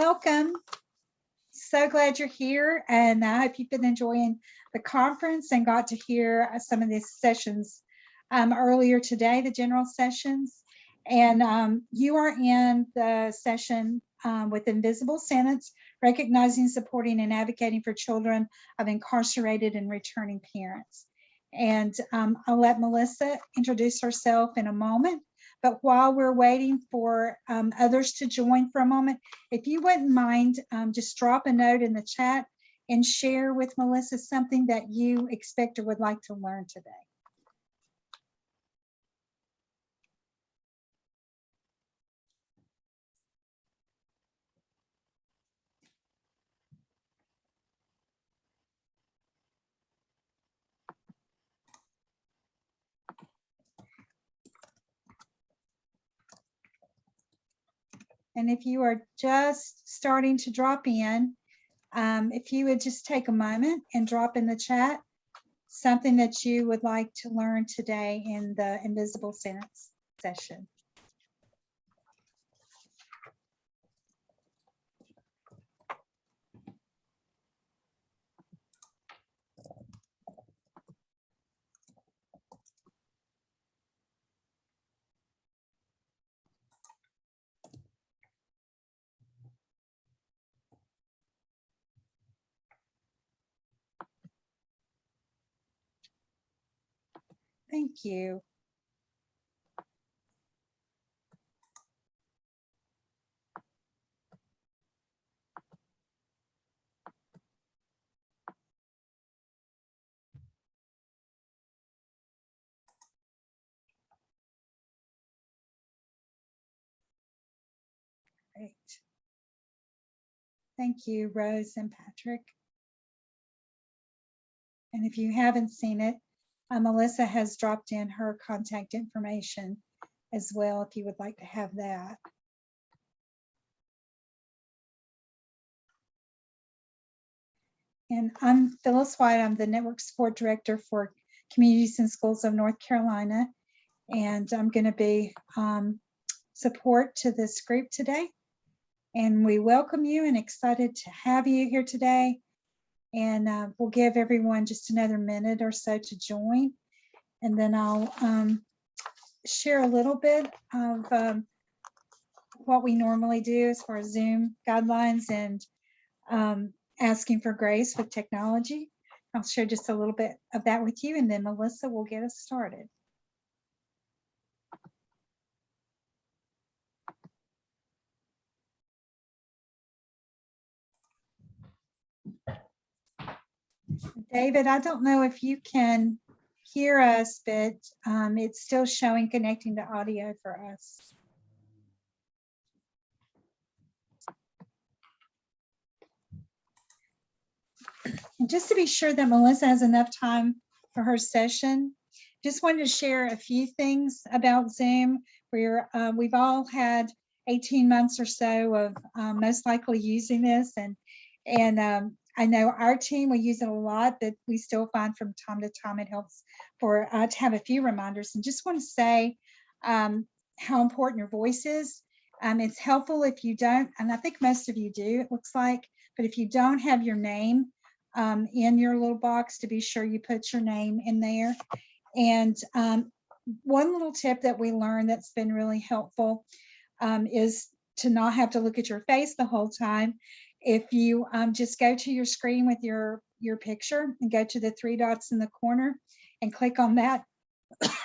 welcome. So glad you're here, and I hope you've been enjoying the conference and got to hear some of these sessions earlier today, the general sessions. And you are in the session with Invisible Sentence, Recognizing, Supporting, and Advocating for Children of Incarcerated and Returning Parents. And I'll let Melissa introduce herself in a moment. But while we're waiting for others to join for a moment, if you wouldn't mind, just drop a note in the chat and share with Melissa something that you expect or would like to learn today. And if you are just starting to drop in, if you would just take a moment and drop in the chat something that you would like to learn today in the Invisible Sentence session. Thank you. Great. Thank you, Rose and Patrick. And if you haven't seen it, Melissa has dropped in her contact information as well, if you would like to have that. And I'm Phyllis White. I'm the Network Support Director for Communities and Schools of North Carolina. And I'm going to be support to this group today. And we welcome you and excited to have you here today. And we'll give everyone just another minute or so to join. And then I'll share a little bit of what we normally do as far as Zoom guidelines and asking for grace with technology. I'll share just a little bit of that with you, and then Melissa will get us started. David, I don't know if you can hear us, but it's still showing connecting to audio for us. And just to be sure that Melissa has enough time for her session, just wanted to share a few things about Zoom. We've all had 18 months or so of most likely using this, and I know our team, we use it a lot, but we still find from time to time it helps for to have a few reminders. And just want to say how important your voice is. It's helpful if you don't, and I think most of you do, it looks like, but if you don't have your name in your little box, to be sure you put your name in there. And one little tip that we learned that's been really helpful is to not have to look at your face the whole time. If you just go to your screen with your picture and go to the three dots in the corner and click on that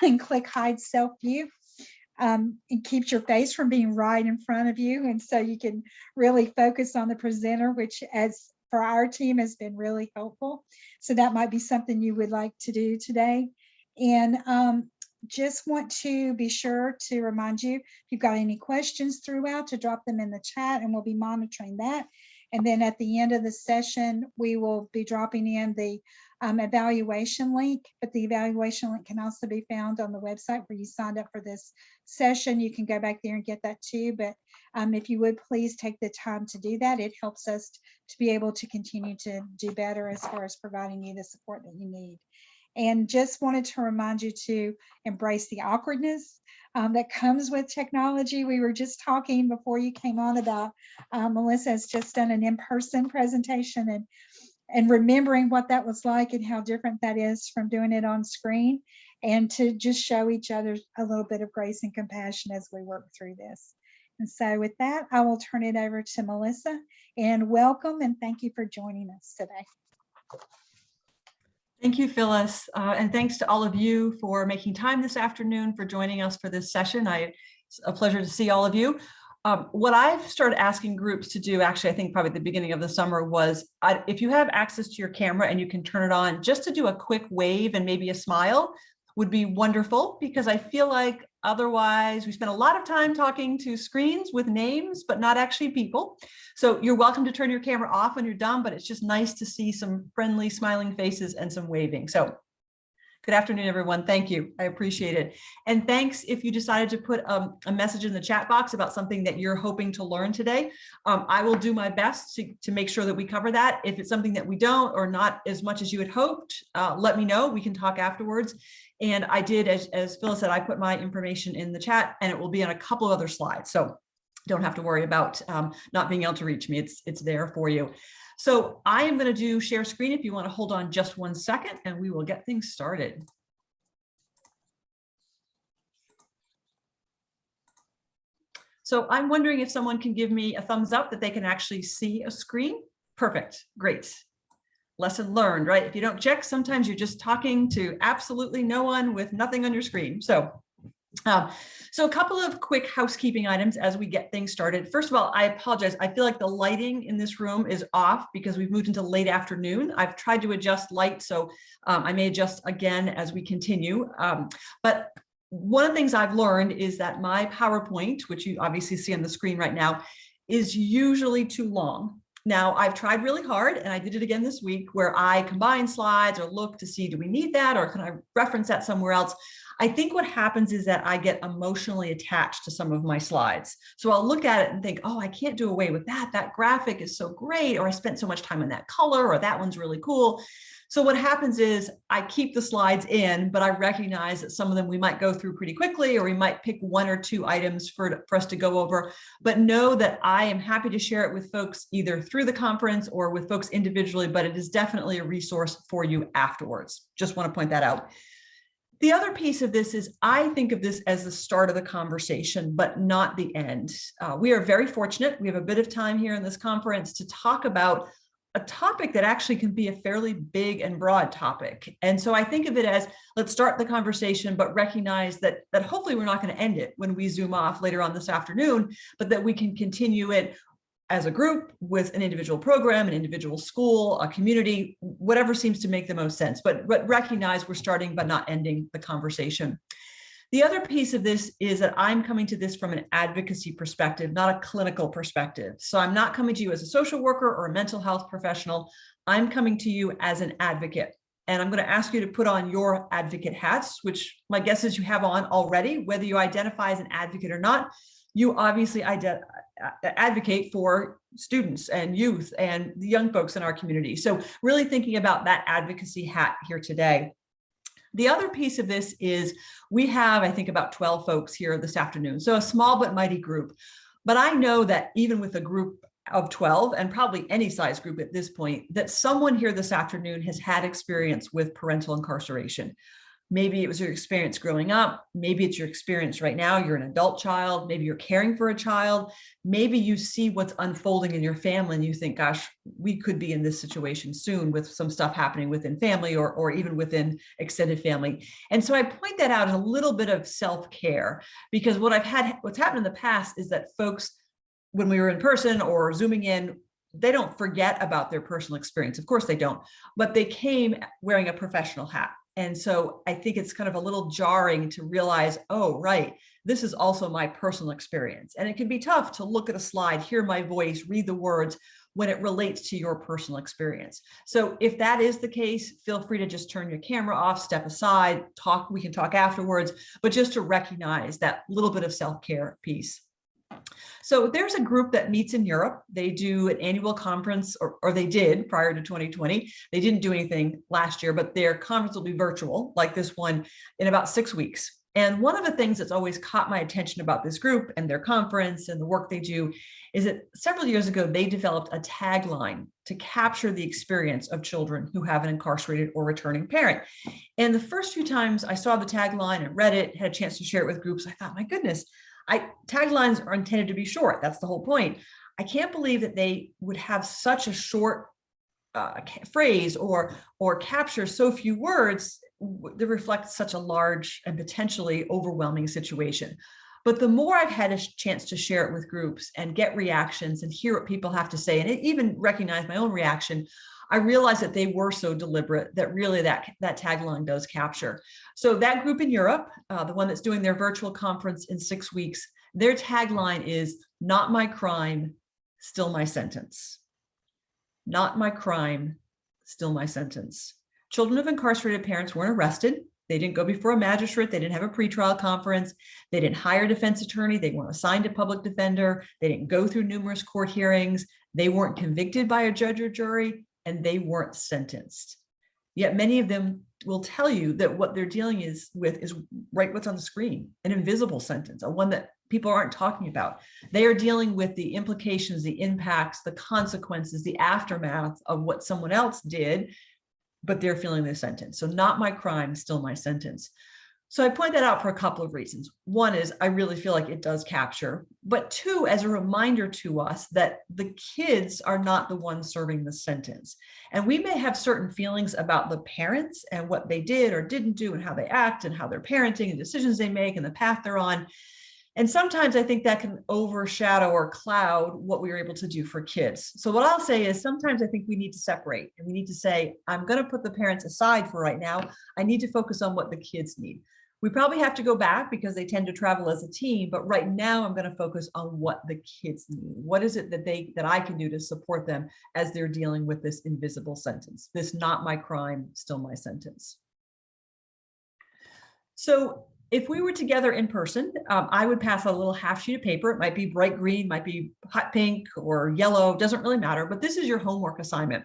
and click hide self view, it keeps your face from being right in front of you. And so you can really focus on the presenter, which as for our team has been really helpful. So that might be something you would like to do today. And just want to be sure to remind you, if you've got any questions throughout, to drop them in the chat, and we'll be monitoring that. And then at the end of the session, we will be dropping in the evaluation link, but the evaluation link can also be found on the website where you signed up for this session. You can go back there and get that too. But if you would please take the time to do that, it helps us to be able to continue to do better as far as providing you the support that you need. And just wanted to remind you to embrace the awkwardness that comes with technology. We were just talking before you came on about Melissa has just done an in-person presentation, and remembering what that was like and how different that is from doing it on screen, and to just show each other a little bit of grace and compassion as we work through this. And so with that, I will turn it over to Melissa, and welcome and thank you for joining us today. Thank you, Phyllis. And thanks to all of you for making time this afternoon, for joining us for this session. It's a pleasure to see all of you. What I've started asking groups to do, actually, I think probably at the beginning of the summer, was if you have access to your camera and you can turn it on, just to do a quick wave and maybe a smile would be wonderful, because I feel like otherwise we spend a lot of time talking to screens with names, but not actually people. So you're welcome to turn your camera off when you're done, but it's just nice to see some friendly smiling faces and some waving. So good afternoon, everyone. Thank you. I appreciate it. And thanks if you decided to put a message in the chat box about something that you're hoping to learn today. I will do my best to make sure that we cover that. If it's something that we don't, or not as much as you had hoped, let me know. We can talk afterwards. And I did, as Phyllis said, I put my information in the chat, and it will be on a couple of other slides. So don't have to worry about not being able to reach me. It's there for you. So I am going to share screen if you want to hold on just 1 second, and we will get things started. So I'm wondering if someone can give me a thumbs up that they can actually see a screen. Perfect. Great. Lesson learned, right? If you don't check, sometimes you're just talking to absolutely no one with nothing on your screen. So a couple of quick housekeeping items as we get things started. First of all, I apologize. I feel like the lighting in this room is off because we've moved into late afternoon. I've tried to adjust light, so I may adjust again as we continue. But one of the things I've learned is that my PowerPoint, which you obviously see on the screen right now, is usually too long. Now, I've tried really hard, and I did it again this week, where I combine slides or look to see, do we need that, or can I reference that somewhere else? I think what happens is that I get emotionally attached to some of my slides. So I'll look at it and think, oh, I can't do away with that. That graphic is so great, or I spent so much time on that color, or that one's really cool. So what happens is I keep the slides in, but I recognize that some of them we might go through pretty quickly, or we might pick 1 or 2 items for us to go over. But know that I am happy to share it with folks either through the conference or with folks individually, but it is definitely a resource for you afterwards. Just want to point that out. The other piece of this is I think of this as the start of the conversation, but not the end. We are very fortunate. We have a bit of time here in this conference to talk about a topic that actually can be a fairly big and broad topic. And so I think of it as, let's start the conversation, but recognize that hopefully we're not going to end it when we Zoom off later on this afternoon, but that we can continue it as a group with an individual program, an individual school, a community, whatever seems to make the most sense, but recognize we're starting but not ending the conversation. The other piece of this is that I'm coming to this from an advocacy perspective, not a clinical perspective. So I'm not coming to you as a social worker or a mental health professional. I'm coming to you as an advocate. And I'm going to ask you to put on your advocate hats, which my guess is you have on already, whether you identify as an advocate or not. You obviously advocate for students and youth and the young folks in our community. So really thinking about that advocacy hat here today. The other piece of this is we have, I think, about 12 folks here this afternoon. So a small but mighty group. But I know that even with a group of 12, and probably any size group at this point, that someone here this afternoon has had experience with parental incarceration. Maybe it was your experience growing up. Maybe it's your experience right now. You're an adult child. Maybe you're caring for a child. Maybe you see what's unfolding in your family and you think, gosh, we could be in this situation soon with some stuff happening within family or even within extended family. And so I point that out as a little bit of self-care, because what's happened in the past is that folks, when we were in person or Zooming in, they don't forget about their personal experience. Of course they don't, but they came wearing a professional hat. And so I think it's kind of a little jarring to realize, oh, right, this is also my personal experience. And it can be tough to look at a slide, hear my voice, read the words when it relates to your personal experience. So if that is the case, feel free to just turn your camera off, step aside, we can talk afterwards, but just to recognize that little bit of self-care piece. So there's a group that meets in Europe. They do an annual conference, or they did prior to 2020. They didn't do anything last year, but their conference will be virtual, like this one, in about 6 weeks. And one of the things that's always caught my attention about this group and their conference and the work they do is that several years ago, they developed a tagline to capture the experience of children who have an incarcerated or returning parent. And the first few times I saw the tagline and read it, had a chance to share it with groups, I thought, my goodness, taglines are intended to be short. That's the whole point. I can't believe that they would have such a short phrase or capture so few words that reflect such a large and potentially overwhelming situation. But the more I've had a chance to share it with groups and get reactions and hear what people have to say, and even recognize my own reaction, I realized that they were so deliberate that really that tagline does capture. So that group in Europe, the one that's doing their virtual conference in 6 weeks, their tagline is "Not my crime, still my sentence." Not my crime, still my sentence. Children of incarcerated parents weren't arrested. They didn't go before a magistrate. They didn't have a pretrial conference. They didn't hire a defense attorney. They weren't assigned a public defender. They didn't go through numerous court hearings. They weren't convicted by a judge or jury, and they weren't sentenced. Yet many of them will tell you that what they're dealing with is right what's on the screen, an invisible sentence, a one that people aren't talking about. They are dealing with the implications, the impacts, the consequences, the aftermath of what someone else did, but they're feeling the sentence. So not my crime, still my sentence. So I point that out for a couple of reasons. One is I really feel like it does capture, but two, as a reminder to us that the kids are not the ones serving the sentence. And we may have certain feelings about the parents and what they did or didn't do and how they act and how they're parenting and decisions they make and the path they're on. And sometimes I think that can overshadow or cloud what we were able to do for kids. So what I'll say is sometimes I think we need to separate and we need to say, I'm going to put the parents aside for right now. I need to focus on what the kids need. We probably have to go back because they tend to travel as a team, but right now I'm going to focus on what the kids need. What is it that I can do to support them as they're dealing with this invisible sentence, this not my crime, still my sentence. So if we were together in person, I would pass a little half sheet of paper. It might be bright green, might be hot pink or yellow, doesn't really matter, but this is your homework assignment.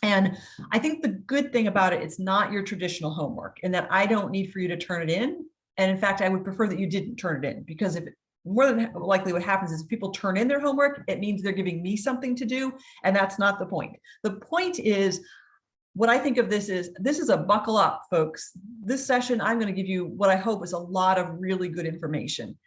And I think the good thing about it, it's not your traditional homework in that I don't need for you to turn it in. And in fact, I would prefer that you didn't turn it in, because if more than likely what happens is if people turn in their homework, it means they're giving me something to do. And that's not the point. The point is, what I think of this is a buckle up, folks. This session, I'm going to give you what I hope is a lot of really good information.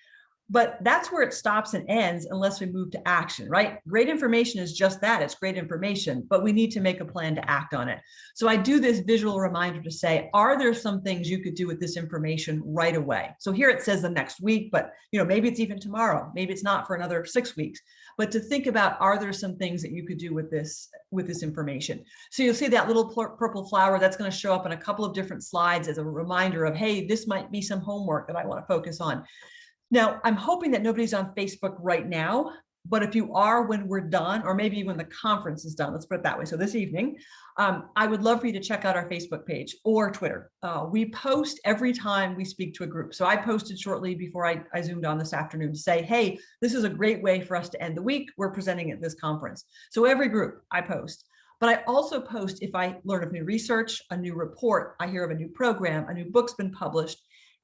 But that's where it stops and ends unless we move to action, right? Great information is just that. It's great information, but we need to make a plan to act on it. So I do this visual reminder to say, are there some things you could do with this information right away? So here it says the next week, but maybe it's even tomorrow. Maybe it's not for another 6 weeks. But to think about, are there some things that you could do with this information? So you'll see that little purple flower that's going to show up in a couple of different slides as a reminder of, hey, this might be some homework that I want to focus on. Now, I'm hoping that nobody's on Facebook right now, but if you are when we're done, or maybe when the conference is done, let's put it that way. So this evening, I would love for you to check out our Facebook page or Twitter. We post every time we speak to a group. So I posted shortly before I zoomed on this afternoon to say, hey, this is a great way for us to end the week. We're presenting at this conference. So every group I post. But I also post if I learn of new research, a new report, I hear of a new program, a new book's been published.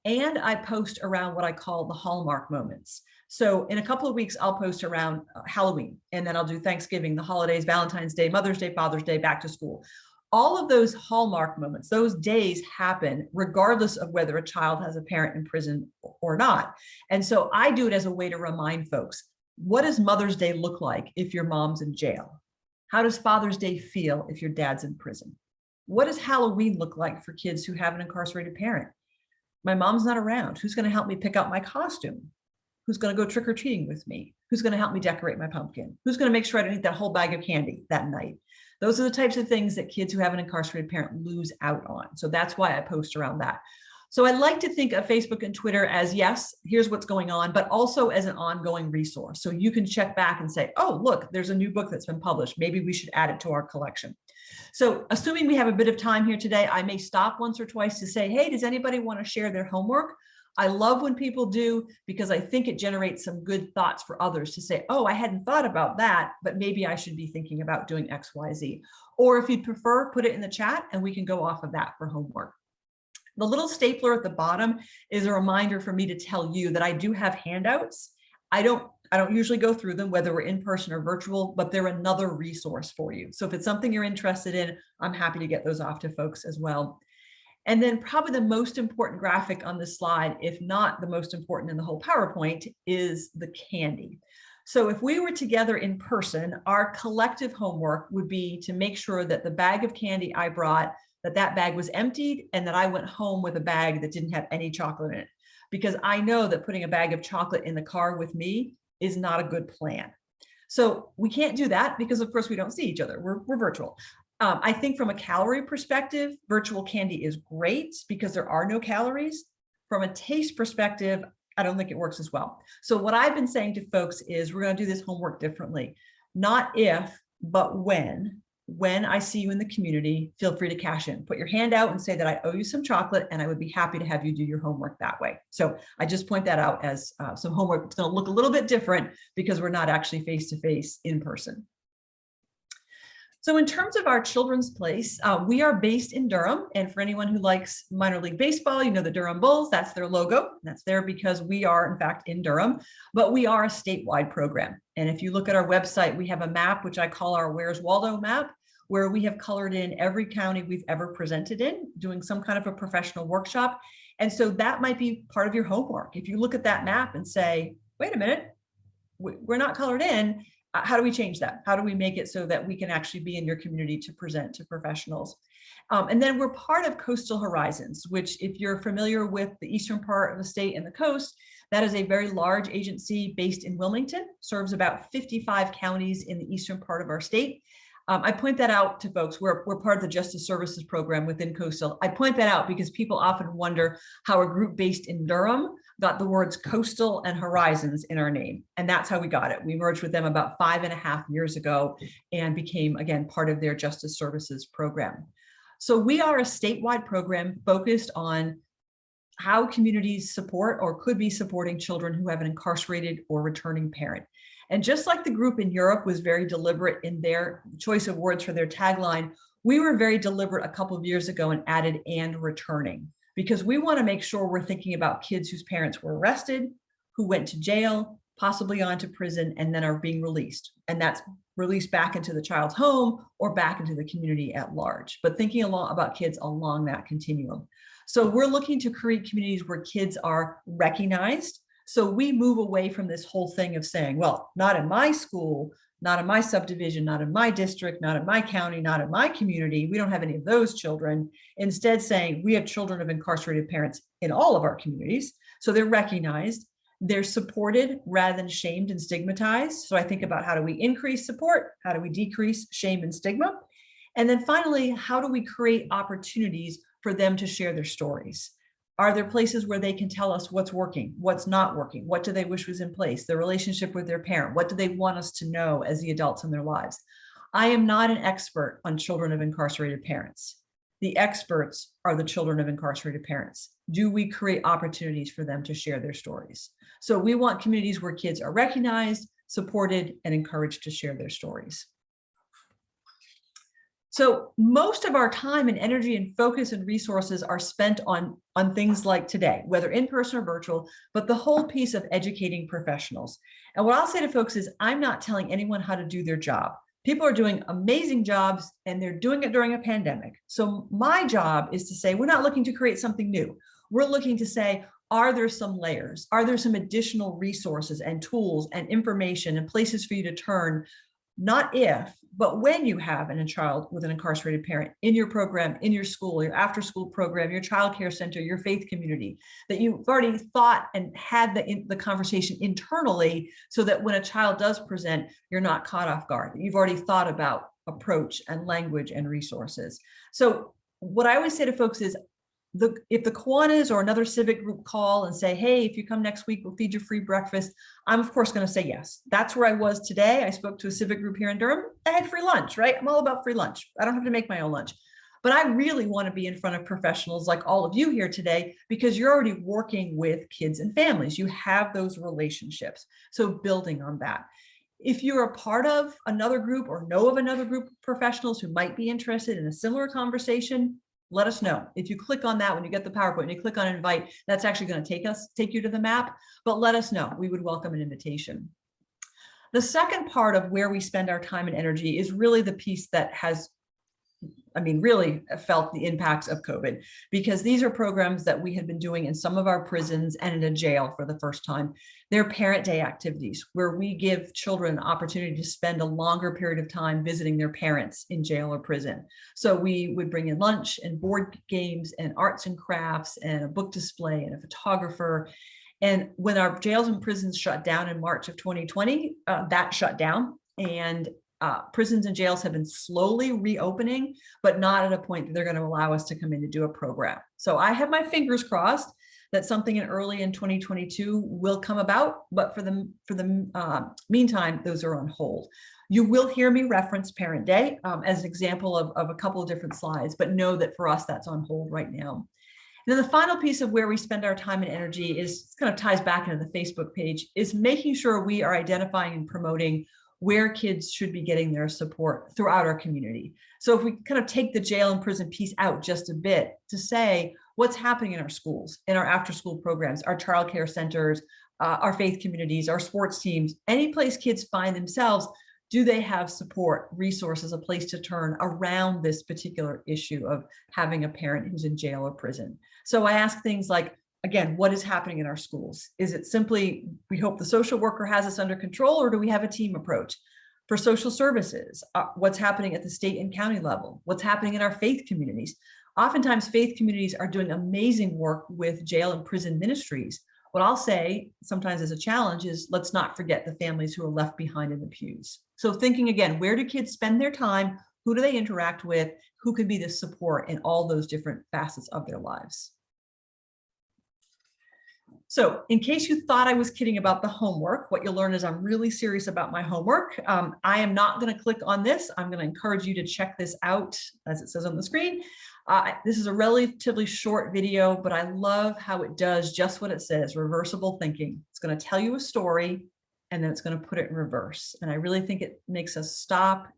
And I post around what I call the hallmark moments. So in a couple of weeks, I'll post around Halloween, and then I'll do Thanksgiving, the holidays, Valentine's Day, Mother's Day, Father's Day, back to school. All of those hallmark moments, those days happen regardless of whether a child has a parent in prison or not. And so I do it as a way to remind folks, what does Mother's Day look like if your mom's in jail? How does Father's Day feel if your dad's in prison? What does Halloween look like for kids who have an incarcerated parent? My mom's not around. Who's going to help me pick out my costume? Who's going to go trick-or-treating with me? Who's going to help me decorate my pumpkin? Who's going to make sure I don't eat that whole bag of candy that night? Those are the types of things that kids who have an incarcerated parent lose out on. So that's why I post around that. So I like to think of Facebook and Twitter as, yes, here's what's going on, but also as an ongoing resource. So you can check back and say, oh, look, there's a new book that's been published. Maybe we should add it to our collection. So assuming we have a bit of time here today, I may stop once or twice to say, hey, does anybody want to share their homework? I love when people do, because I think it generates some good thoughts for others to say, oh, I hadn't thought about that, but maybe I should be thinking about doing X, Y, Z. Or if you'd prefer, put it in the chat and we can go off of that for homework. The little stapler at the bottom is a reminder for me to tell you that I do have handouts. I don't usually go through them, whether we're in person or virtual, but they're another resource for you. So if it's something you're interested in, I'm happy to get those off to folks as well. And then probably the most important graphic on this slide, if not the most important in the whole PowerPoint, is the candy. So if we were together in person, our collective homework would be to make sure that the bag of candy I brought, that bag was emptied and that I went home with a bag that didn't have any chocolate in it. Because I know that putting a bag of chocolate in the car with me is not a good plan. So we can't do that because of course we don't see each other. We're virtual. I think from a calorie perspective, virtual candy is great because there are no calories. From a taste perspective, I don't think it works as well. So what I've been saying to folks is we're going to do this homework differently. Not if, but when I see you in the community, feel free to cash in. Put your hand out and say that I owe you some chocolate and I would be happy to have you do your homework that way. So I just point that out as some homework. It's going to look a little bit different because we're not actually face-to-face in person. So in terms of our children's place, we are based in Durham. And for anyone who likes minor league baseball, you know the Durham Bulls, that's their logo. That's there because we are in fact in Durham, but we are a statewide program. And if you look at our website, we have a map, which I call our Where's Waldo map, where we have colored in every county we've ever presented in, doing some kind of a professional workshop. And so that might be part of your homework. If you look at that map and say, wait a minute, we're not colored in, how do we change that? How do we make it so that we can actually be in your community to present to professionals? And then we're part of Coastal Horizons, which if you're familiar with the eastern part of the state and the coast, that is a very large agency based in Wilmington, serves about 55 counties in the eastern part of our state. I point that out to folks. We're part of the Justice Services program within Coastal. I point that out because people often wonder how a group based in Durham got the words Coastal and Horizons in our name. And that's how we got it. We merged with them about 5.5 years ago and became, again, part of their Justice Services program. So we are a statewide program focused on how communities support or could be supporting children who have an incarcerated or returning parent. And just like the group in Europe was very deliberate in their choice of words for their tagline, we were very deliberate a couple of years ago and added "and returning," because we want to make sure we're thinking about kids whose parents were arrested, who went to jail, possibly onto prison, and then are being released. And that's released back into the child's home or back into the community at large, but thinking about kids along that continuum. So we're looking to create communities where kids are recognized. So we move away from this whole thing of saying, well, not in my school, not in my subdivision, not in my district, not in my county, not in my community. We don't have any of those children. Instead saying we have children of incarcerated parents in all of our communities. So they're recognized, they're supported rather than shamed and stigmatized. So I think about how do we increase support? How do we decrease shame and stigma? And then finally, how do we create opportunities for them to share their stories? Are there places where they can tell us what's working, what's not working? What do they wish was in place? Their relationship with their parent? What do they want us to know as the adults in their lives? I am not an expert on children of incarcerated parents. The experts are the children of incarcerated parents. Do we create opportunities for them to share their stories? So we want communities where kids are recognized, supported, and encouraged to share their stories. So most of our time and energy and focus and resources are spent on things like today, whether in person or virtual, but the whole piece of educating professionals. And what I'll say to folks is I'm not telling anyone how to do their job. People are doing amazing jobs and they're doing it during a pandemic. So my job is to say, we're not looking to create something new. We're looking to say, are there some layers? Are there some additional resources and tools and information and places for you to turn? Not if, but when you have a child with an incarcerated parent in your program, in your school, your after school program, your childcare center, your faith community, that you've already thought and had the conversation internally so that when a child does present, you're not caught off guard. You've already thought about approach and language and resources. So what I always say to folks is, if the Kiwanis or another civic group call and say, hey, if you come next week, we'll feed you free breakfast, I'm of course going to say yes. That's where I was today. I spoke to a civic group here in Durham. I had free lunch, right? I'm all about free lunch. I don't have to make my own lunch. But I really want to be in front of professionals like all of you here today, because you're already working with kids and families. You have those relationships. So building on that. If you're a part of another group or know of another group of professionals who might be interested in a similar conversation, let us know. If you click on that, when you get the PowerPoint and you click on invite, that's actually going to take you to the map, but let us know. We would welcome an invitation. The second part of where we spend our time and energy is really the piece that has, really felt the impacts of COVID, because these are programs that we had been doing in some of our prisons and in a jail for the first time. They're parent day activities where we give children an opportunity to spend a longer period of time visiting their parents in jail or prison. So we would bring in lunch and board games and arts and crafts and a book display and a photographer. And when our jails and prisons shut down in March of 2020, that shut down, and prisons and jails have been slowly reopening, but not at a point that they're going to allow us to come in to do a program. So I have my fingers crossed that something in early in 2022 will come about, but for the meantime, those are on hold. You will hear me reference Parent Day as an example of a couple of different slides, but know that for us, that's on hold right now. And then the final piece of where we spend our time and energy is kind of ties back into the Facebook page, is making sure we are identifying and promoting where kids should be getting their support throughout our community. So if we kind of take the jail and prison piece out just a bit to say what's happening in our schools, in our after school programs, our childcare centers, our faith communities, our sports teams, any place kids find themselves, do they have support, resources, a place to turn around this particular issue of having a parent who's in jail or prison? So I ask things like, again, what is happening in our schools? Is it simply, we hope the social worker has us under control, or do we have a team approach? For social services, what's happening at the state and county level? What's happening in our faith communities? Oftentimes, faith communities are doing amazing work with jail and prison ministries. What I'll say sometimes as a challenge is, let's not forget the families who are left behind in the pews. So thinking again, where do kids spend their time? Who do they interact with? Who can be the support in all those different facets of their lives? So in case you thought I was kidding about the homework, what you'll learn is I'm really serious about my homework. I am not going to click on this. I'm going to encourage you to check this out as it says on the screen. This is a relatively short video, but I love how it does just what it says, reversible thinking. It's going to tell you a story, and then it's going to put it in reverse. And I really think it makes us stop,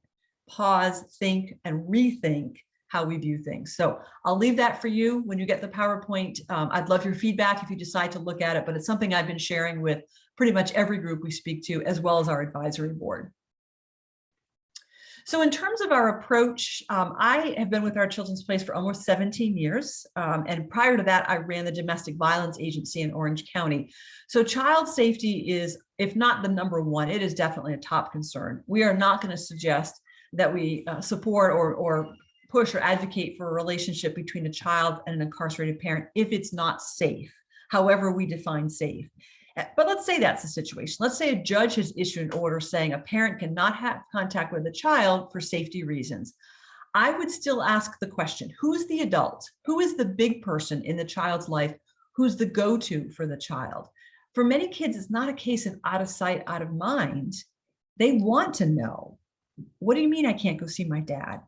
pause, think, and rethink how we view things. So I'll leave that for you when you get the PowerPoint. I'd love your feedback if you decide to look at it, but it's something I've been sharing with pretty much every group we speak to, as well as our advisory board. So in terms of our approach, I have been with our Children's Place for almost 17 years. And prior to that, I ran the Domestic Violence Agency in Orange County. So child safety is, if not the number one, it is definitely a top concern. We are not going to suggest that we support or push or advocate for a relationship between a child and an incarcerated parent if it's not safe, however we define safe. But let's say that's the situation. Let's say a judge has issued an order saying a parent cannot have contact with a child for safety reasons. I would still ask the question, who's the adult? Who is the big person in the child's life? Who's the go-to for the child? For many kids, it's not a case of out of sight, out of mind. They want to know, what do you mean I can't go see my dad?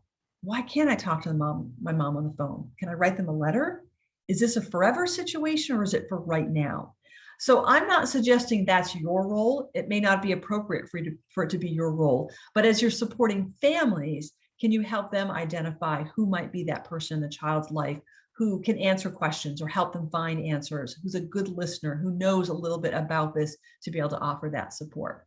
Why can't I talk to my mom on the phone? Can I write them a letter? Is this a forever situation, or is it for right now? So I'm not suggesting that's your role. It may not be appropriate for it to be your role, but as you're supporting families, can you help them identify who might be that person in the child's life who can answer questions or help them find answers, who's a good listener, who knows a little bit about this to be able to offer that support?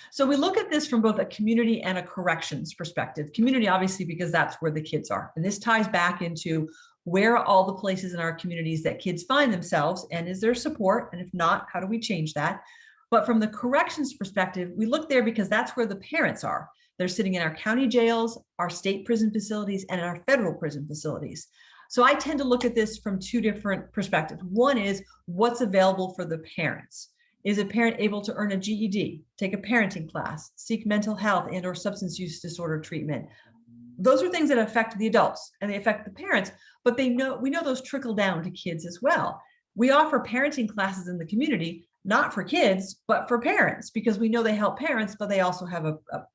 So we look at this from both a community and a corrections perspective. Community, obviously, because that's where the kids are. And this ties back into where are all the places in our communities that kids find themselves, and is there support? And if not, how do we change that? But from the corrections perspective, we look there because that's where the parents are. They're sitting in our county jails, our state prison facilities, and our federal prison facilities. So I tend to look at this from two different perspectives. One is what's available for the parents. Is a parent able to earn a GED, take a parenting class, seek mental health and or substance use disorder treatment? Those are things that affect the adults and they affect the parents, but we know those trickle down to kids as well. We offer parenting classes in the community, not for kids, but for parents, because we know they help parents, but they also have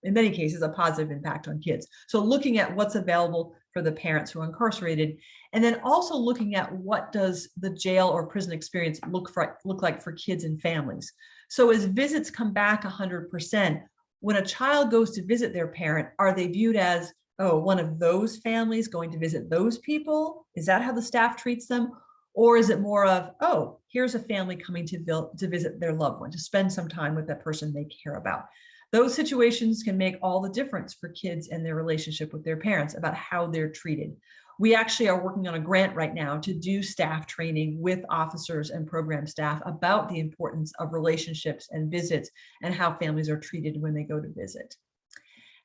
in many cases, a positive impact on kids. So looking at what's available for the parents who are incarcerated. And then also looking at what does the jail or prison experience look like for kids and families. So as visits come back 100%, when a child goes to visit their parent, are they viewed as, oh, one of those families going to visit those people? Is that how the staff treats them? Or is it more of, oh, here's a family coming to visit their loved one, to spend some time with that person they care about? Those situations can make all the difference for kids and their relationship with their parents about how they're treated. We actually are working on a grant right now to do staff training with officers and program staff about the importance of relationships and visits and how families are treated when they go to visit.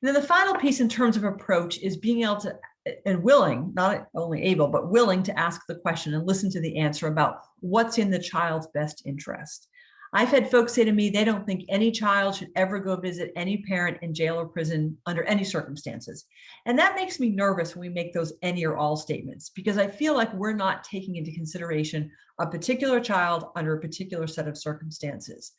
And then the final piece in terms of approach is being able to, and willing, not only able, but willing to ask the question and listen to the answer about what's in the child's best interest. I've had folks say to me, they don't think any child should ever go visit any parent in jail or prison under any circumstances. And that makes me nervous when we make those any or all statements, because I feel like we're not taking into consideration a particular child under a particular set of circumstances.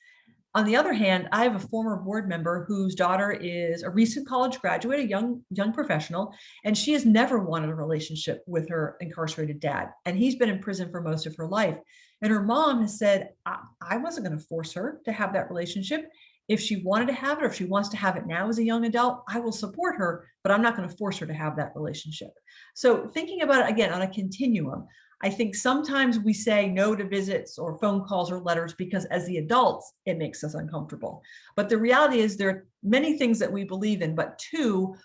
On the other hand, I have a former board member whose daughter is a recent college graduate, a young professional, and she has never wanted a relationship with her incarcerated dad. And he's been in prison for most of her life. And her mom has said, I wasn't going to force her to have that relationship. If she wanted to have it, or if she wants to have it now as a young adult, I will support her, but I'm not going to force her to have that relationship. So thinking about it again on a continuum, I think sometimes we say no to visits or phone calls or letters because as the adults, it makes us uncomfortable. But the reality is there are many things that we believe in, but two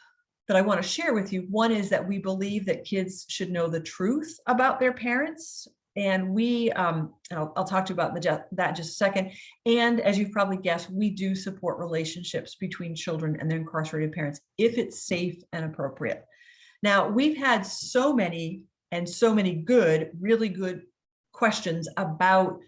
that I want to share with you. One is that we believe that kids should know the truth about their parents. And we, and I'll talk to you about that in just a second. And as you've probably guessed, we do support relationships between children and their incarcerated parents if it's safe and appropriate. Now, we've had so many good, really good questions about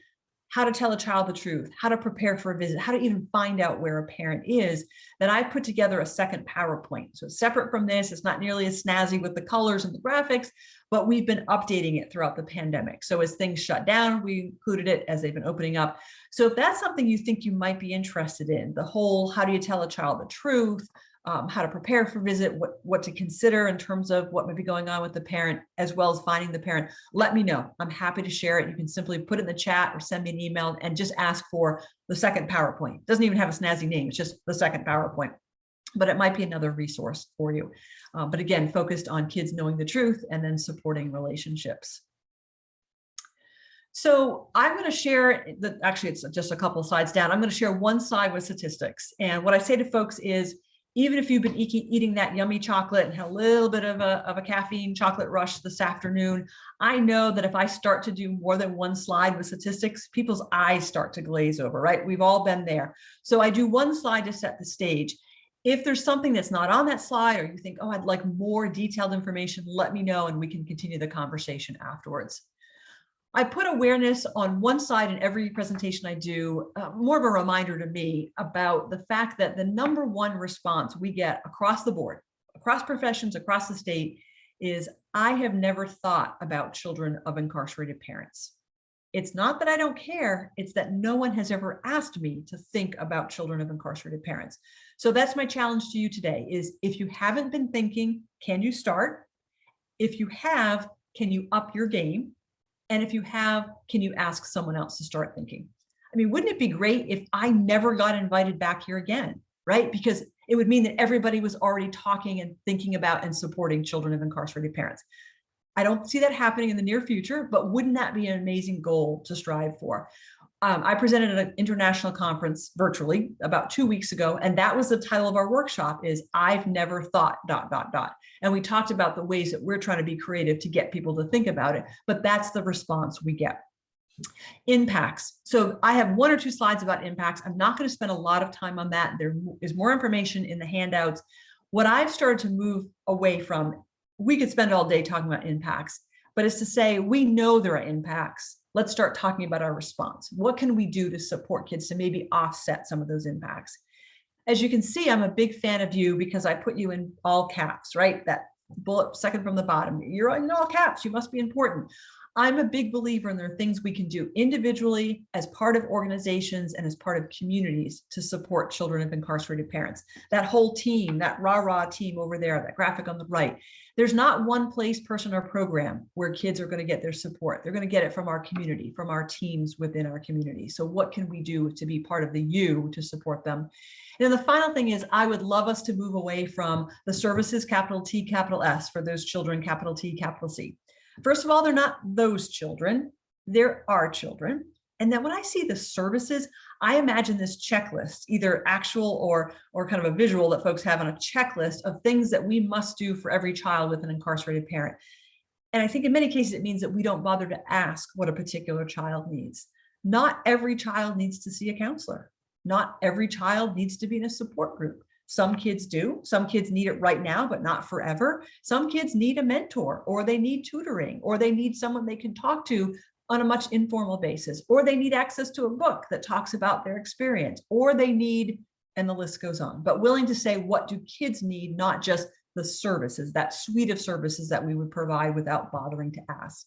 how to tell a child the truth, how to prepare for a visit, how to even find out where a parent is, that I put together a second PowerPoint. So it's separate from this. It's not nearly as snazzy with the colors and the graphics, but we've been updating it throughout the pandemic. So as things shut down, we included it as they've been opening up. So if that's something you think you might be interested in, the whole, how do you tell a child the truth, how to prepare for visit, what to consider in terms of what might be going on with the parent, as well as finding the parent, let me know. I'm happy to share it. You can simply put it in the chat or send me an email and just ask for the second PowerPoint. It doesn't even have a snazzy name. It's just the second PowerPoint, but it might be another resource for you. But again, focused on kids knowing the truth and then supporting relationships. So I'm going to share, actually it's just a couple of slides down. I'm going to share one slide with statistics. And what I say to folks is, even if you've been eating that yummy chocolate and had a little bit of a caffeine chocolate rush this afternoon, I know that if I start to do more than one slide with statistics, people's eyes start to glaze over, right? We've all been there. So I do one slide to set the stage. If there's something that's not on that slide, or you think, oh, I'd like more detailed information, let me know and we can continue the conversation afterwards. I put awareness on one side in every presentation I do, more of a reminder to me about the fact that the number one response we get across the board, across professions, across the state, is I have never thought about children of incarcerated parents. It's not that I don't care, it's that no one has ever asked me to think about children of incarcerated parents. So that's my challenge to you today is, if you haven't been thinking, can you start? If you have, can you up your game? And if you have, can you ask someone else to start thinking? I mean, wouldn't it be great if I never got invited back here again, right? Because it would mean that everybody was already talking and thinking about and supporting children of incarcerated parents. I don't see that happening in the near future, but wouldn't that be an amazing goal to strive for? I presented at an international conference virtually about 2 weeks ago, and that was the title of our workshop is I've never thought ... And we talked about the ways that we're trying to be creative to get people to think about it, but that's the response we get. Impacts. So I have 1 or 2 slides about impacts. I'm not going to spend a lot of time on that. There is more information in the handouts. What I've started to move away from, we could spend all day talking about impacts, but it's to say, we know there are impacts. Let's start talking about our response. What can we do to support kids to maybe offset some of those impacts? As you can see, I'm a big fan of you because I put you in all caps, right? That bullet second from the bottom. You're in all caps. You must be important. I'm a big believer in there are things we can do individually, as part of organizations, and as part of communities to support children of incarcerated parents. That whole team, that rah-rah team over there, that graphic on the right, there's not one place, person, or program where kids are going to get their support. They're going to get it from our community, from our teams within our community. So what can we do to be part of the you to support them? And then the final thing is, I would love us to move away from the services, capital T, capital S, for those children, capital T, capital C. First of all, they're not those children, they're our children. And then when I see the services, I imagine this checklist, either actual or kind of a visual that folks have on a checklist of things that we must do for every child with an incarcerated parent. And I think in many cases, it means that we don't bother to ask what a particular child needs. Not every child needs to see a counselor. Not every child needs to be in a support group. Some kids do. Some kids need it right now, but not forever. Some kids need a mentor, or they need tutoring, or they need someone they can talk to on a much informal basis, or they need access to a book that talks about their experience, or they need, and the list goes on. But willing to say, what do kids need, not just the services, that suite of services that we would provide without bothering to ask.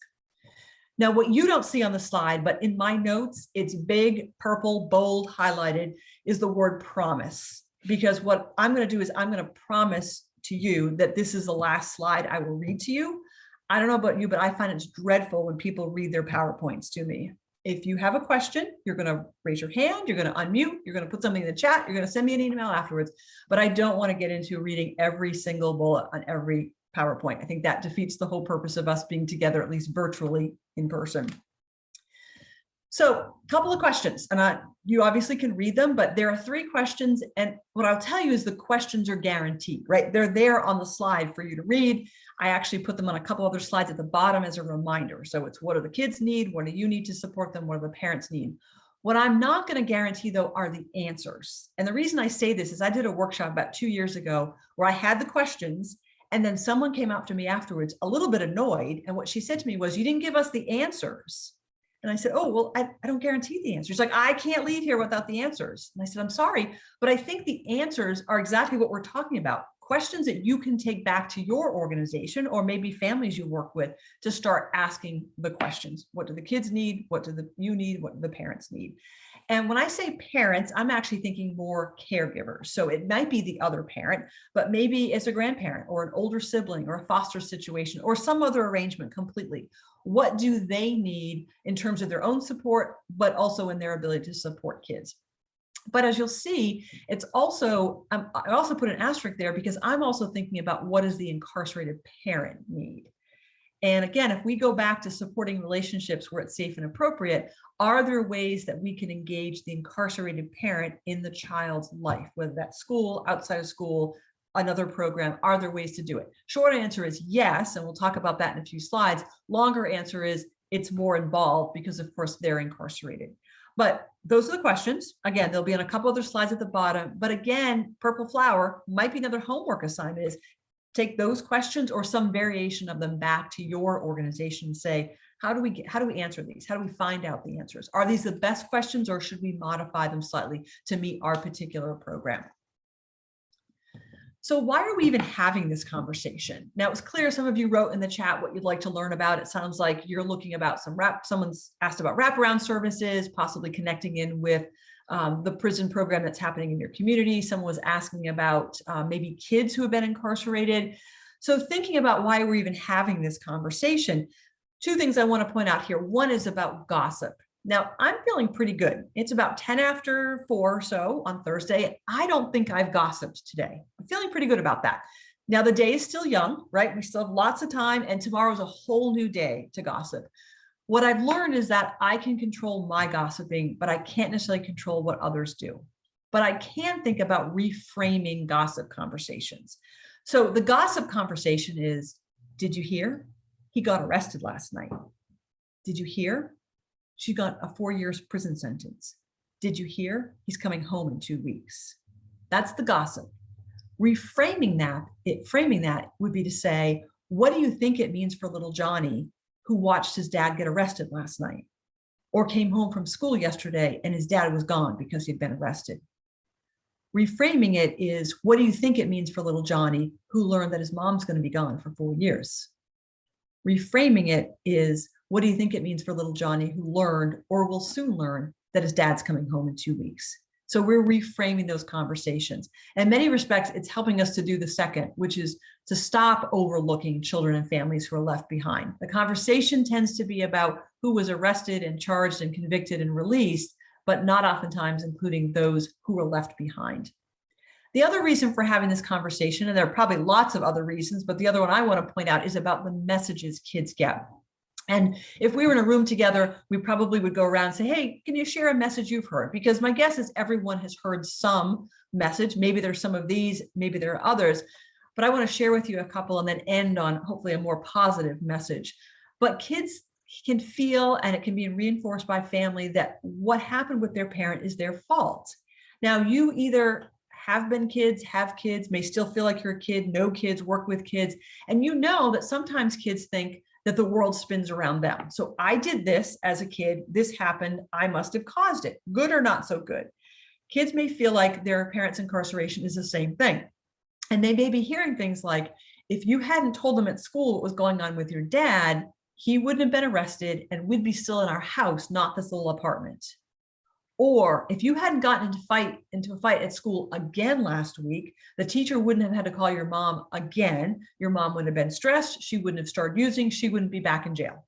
Now, what you don't see on the slide, but in my notes, it's big, purple, bold, highlighted, is the word promise. Because what I'm going to do is I'm going to promise to you that this is the last slide I will read to you. I don't know about you, but I find it's dreadful when people read their PowerPoints to me. If you have a question, you're going to raise your hand, you're going to unmute, you're going to put something in the chat, you're going to send me an email afterwards. But I don't want to get into reading every single bullet on every PowerPoint. I think that defeats the whole purpose of us being together, at least virtually in person. So a couple of questions, and you obviously can read them, but there are 3 questions. And what I'll tell you is the questions are guaranteed, right? They're there on the slide for you to read. I actually put them on a couple other slides at the bottom as a reminder. So it's, what do the kids need? What do you need to support them? What do the parents need? What I'm not going to guarantee, though, are the answers. And the reason I say this is I did a workshop about 2 years ago where I had the questions, and then someone came up to me afterwards a little bit annoyed. And what she said to me was, you didn't give us the answers. And I said, oh, well, I don't guarantee the answers. Like, I can't leave here without the answers. And I said, I'm sorry, but I think the answers are exactly what we're talking about. Questions that you can take back to your organization, or maybe families you work with, to start asking the questions. What do the kids need? What do you need? What do the parents need? And when I say parents, I'm actually thinking more caregivers. So it might be the other parent, but maybe it's a grandparent or an older sibling or a foster situation or some other arrangement completely. What do they need in terms of their own support, but also in their ability to support kids? But as you'll see, it's also, I also put an asterisk there because I'm also thinking about, what does the incarcerated parent need? And again, if we go back to supporting relationships where it's safe and appropriate, are there ways that we can engage the incarcerated parent in the child's life, whether that's school, outside of school, another program? Are there ways to do it? Short answer is yes, and we'll talk about that in a few slides. Longer answer is it's more involved because, of course, they're incarcerated. But those are the questions. Again, there'll be on a couple other slides at the bottom. But again, purple flower might be another homework assignment, is take those questions or some variation of them back to your organization and say, how do we answer these? How do we find out the answers? Are these the best questions, or should we modify them slightly to meet our particular program? So why are we even having this conversation? Now, it was clear some of you wrote in the chat what you'd like to learn about. It sounds like you're looking about someone's asked about wraparound services, possibly connecting in with the prison program that's happening in your community. Someone was asking about maybe kids who have been incarcerated. So thinking about why we're even having this conversation, 2 things I want to point out here. One is about gossip. Now, I'm feeling pretty good. It's about 10 after 4 or so on Thursday. I don't think I've gossiped today. I'm feeling pretty good about that. Now, the day is still young, right? We still have lots of time, and tomorrow is a whole new day to gossip. What I've learned is that I can control my gossiping, but I can't necessarily control what others do. But I can think about reframing gossip conversations. So the gossip conversation is, did you hear? He got arrested last night. Did you hear? She got a 4 years prison sentence. Did you hear? He's coming home in 2 weeks. That's the gossip. Reframing that, framing that would be to say, what do you think it means for little Johnny, who watched his dad get arrested last night, or came home from school yesterday and his dad was gone because he'd been arrested? Reframing it is, what do you think it means for little Johnny, who learned that his mom's going to be gone for 4 years? Reframing it is, What do you think it means for little Johnny who learned or will soon learn that his dad's coming home in 2 weeks? So we're reframing those conversations. In many respects, it's helping us to do the second, which is to stop overlooking children and families who are left behind. The conversation tends to be about who was arrested and charged and convicted and released, but not oftentimes including those who were left behind. The other reason for having this conversation, and there are probably lots of other reasons, but the other one I want to point out is about the messages kids get. And if we were in a room together, we probably would go around and say, hey, can you share a message you've heard? Because my guess is everyone has heard some message. Maybe there's some of these, maybe there are others, but I want to share with you a couple and then end on hopefully a more positive message. But kids can feel, and it can be reinforced by family, that what happened with their parent is their fault. Now, you either have been kids, have kids, may still feel like you're a kid, know kids, work with kids, and you know that sometimes kids think that the world spins around them. So I did this as a kid, this happened, I must have caused it, good or not so good. Kids may feel like their parents' incarceration is the same thing. And they may be hearing things like, if you hadn't told them at school what was going on with your dad, he wouldn't have been arrested and we'd be still in our house, not this little apartment. Or if you hadn't gotten into a fight at school again last week, the teacher wouldn't have had to call your mom again. Your mom would have been stressed. She wouldn't have started using. She wouldn't be back in jail.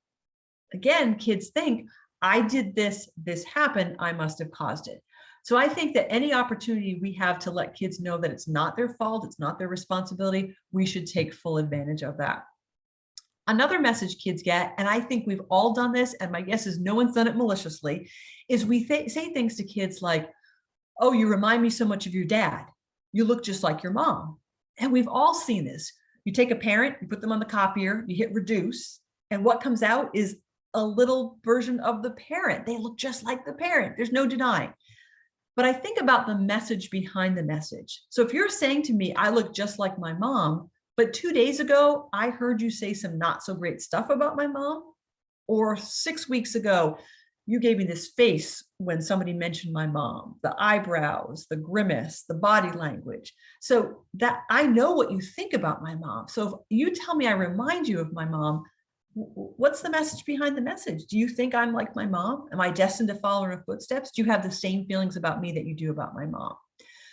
Again, kids think, I did this, this happened, I must have caused it. So I think that any opportunity we have to let kids know that it's not their fault, it's not their responsibility, we should take full advantage of that. Another message kids get, and I think we've all done this, and my guess is no one's done it maliciously, is we say things to kids like, oh, you remind me so much of your dad. You look just like your mom. And we've all seen this. You take a parent, you put them on the copier, you hit reduce, and what comes out is a little version of the parent. They look just like the parent. There's no denying. But I think about the message behind the message. So if you're saying to me, I look just like my mom, but 2 days ago, I heard you say some not so great stuff about my mom, or 6 weeks ago, you gave me this face when somebody mentioned my mom, the eyebrows, the grimace, the body language. So that I know what you think about my mom. So if you tell me I remind you of my mom, what's the message behind the message? Do you think I'm like my mom? Am I destined to follow in her footsteps? Do you have the same feelings about me that you do about my mom?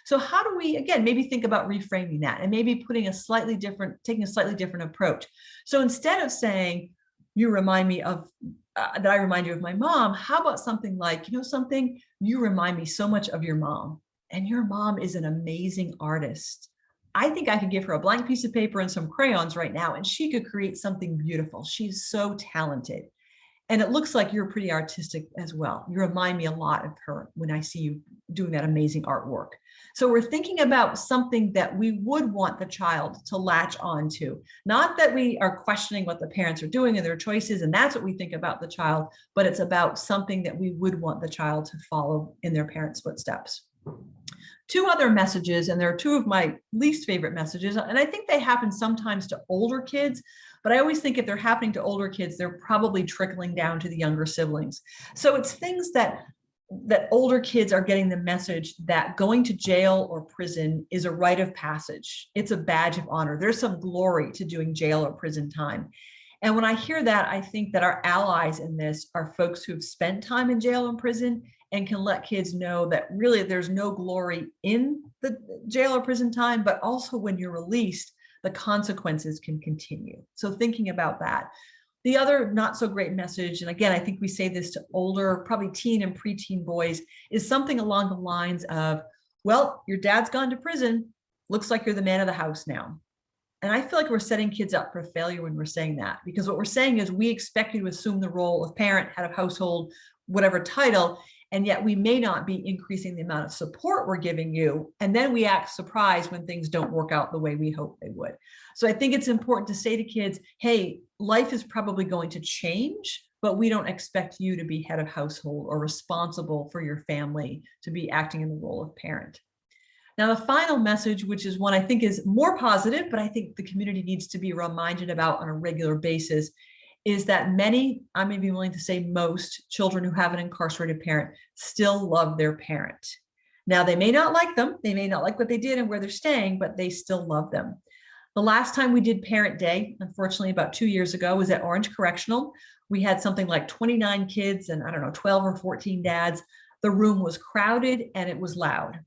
So how do we, again, maybe think about reframing that and maybe taking a slightly different approach. So instead of saying, you remind me of, that I remind you of my mom, how about something like, you know something, you remind me so much of your mom, and your mom is an amazing artist. I think I could give her a blank piece of paper and some crayons right now, and she could create something beautiful. She's so talented. And it looks like you're pretty artistic as well. You remind me a lot of her when I see you doing that amazing artwork. So we're thinking about something that we would want the child to latch on to. Not that we are questioning what the parents are doing and their choices, and that's what we think about the child, but it's about something that we would want the child to follow in their parents' footsteps. Two other messages, and they're two of my least favorite messages, and I think they happen sometimes to older kids, but I always think if they're happening to older kids, they're probably trickling down to the younger siblings. So it's things that older kids are getting the message that going to jail or prison is a rite of passage. It's a badge of honor. There's some glory to doing jail or prison time. And when I hear that, I think that our allies in this are folks who've spent time in jail and prison and can let kids know that really there's no glory in the jail or prison time, but also when you're released, the consequences can continue. So thinking about that. The other not so great message, and again, I think we say this to older, probably teen and preteen boys, is something along the lines of, well, your dad's gone to prison. Looks like you're the man of the house now. And I feel like we're setting kids up for failure when we're saying that, because what we're saying is we expect you to assume the role of parent, head of household, whatever title, and yet we may not be increasing the amount of support we're giving you. And then we act surprised when things don't work out the way we hope they would. So I think it's important to say to kids, hey, life is probably going to change, but we don't expect you to be head of household or responsible for your family, to be acting in the role of parent. Now, the final message, which is one I think is more positive, but I think the community needs to be reminded about on a regular basis, is that many, I may be willing to say most, children who have an incarcerated parent still love their parent. Now, they may not like them, they may not like what they did and where they're staying, but they still love them. The last time we did Parent Day, unfortunately, about 2 years ago, was at Orange Correctional. We had something like 29 kids and I don't know, 12 or 14 dads. The room was crowded and it was loud.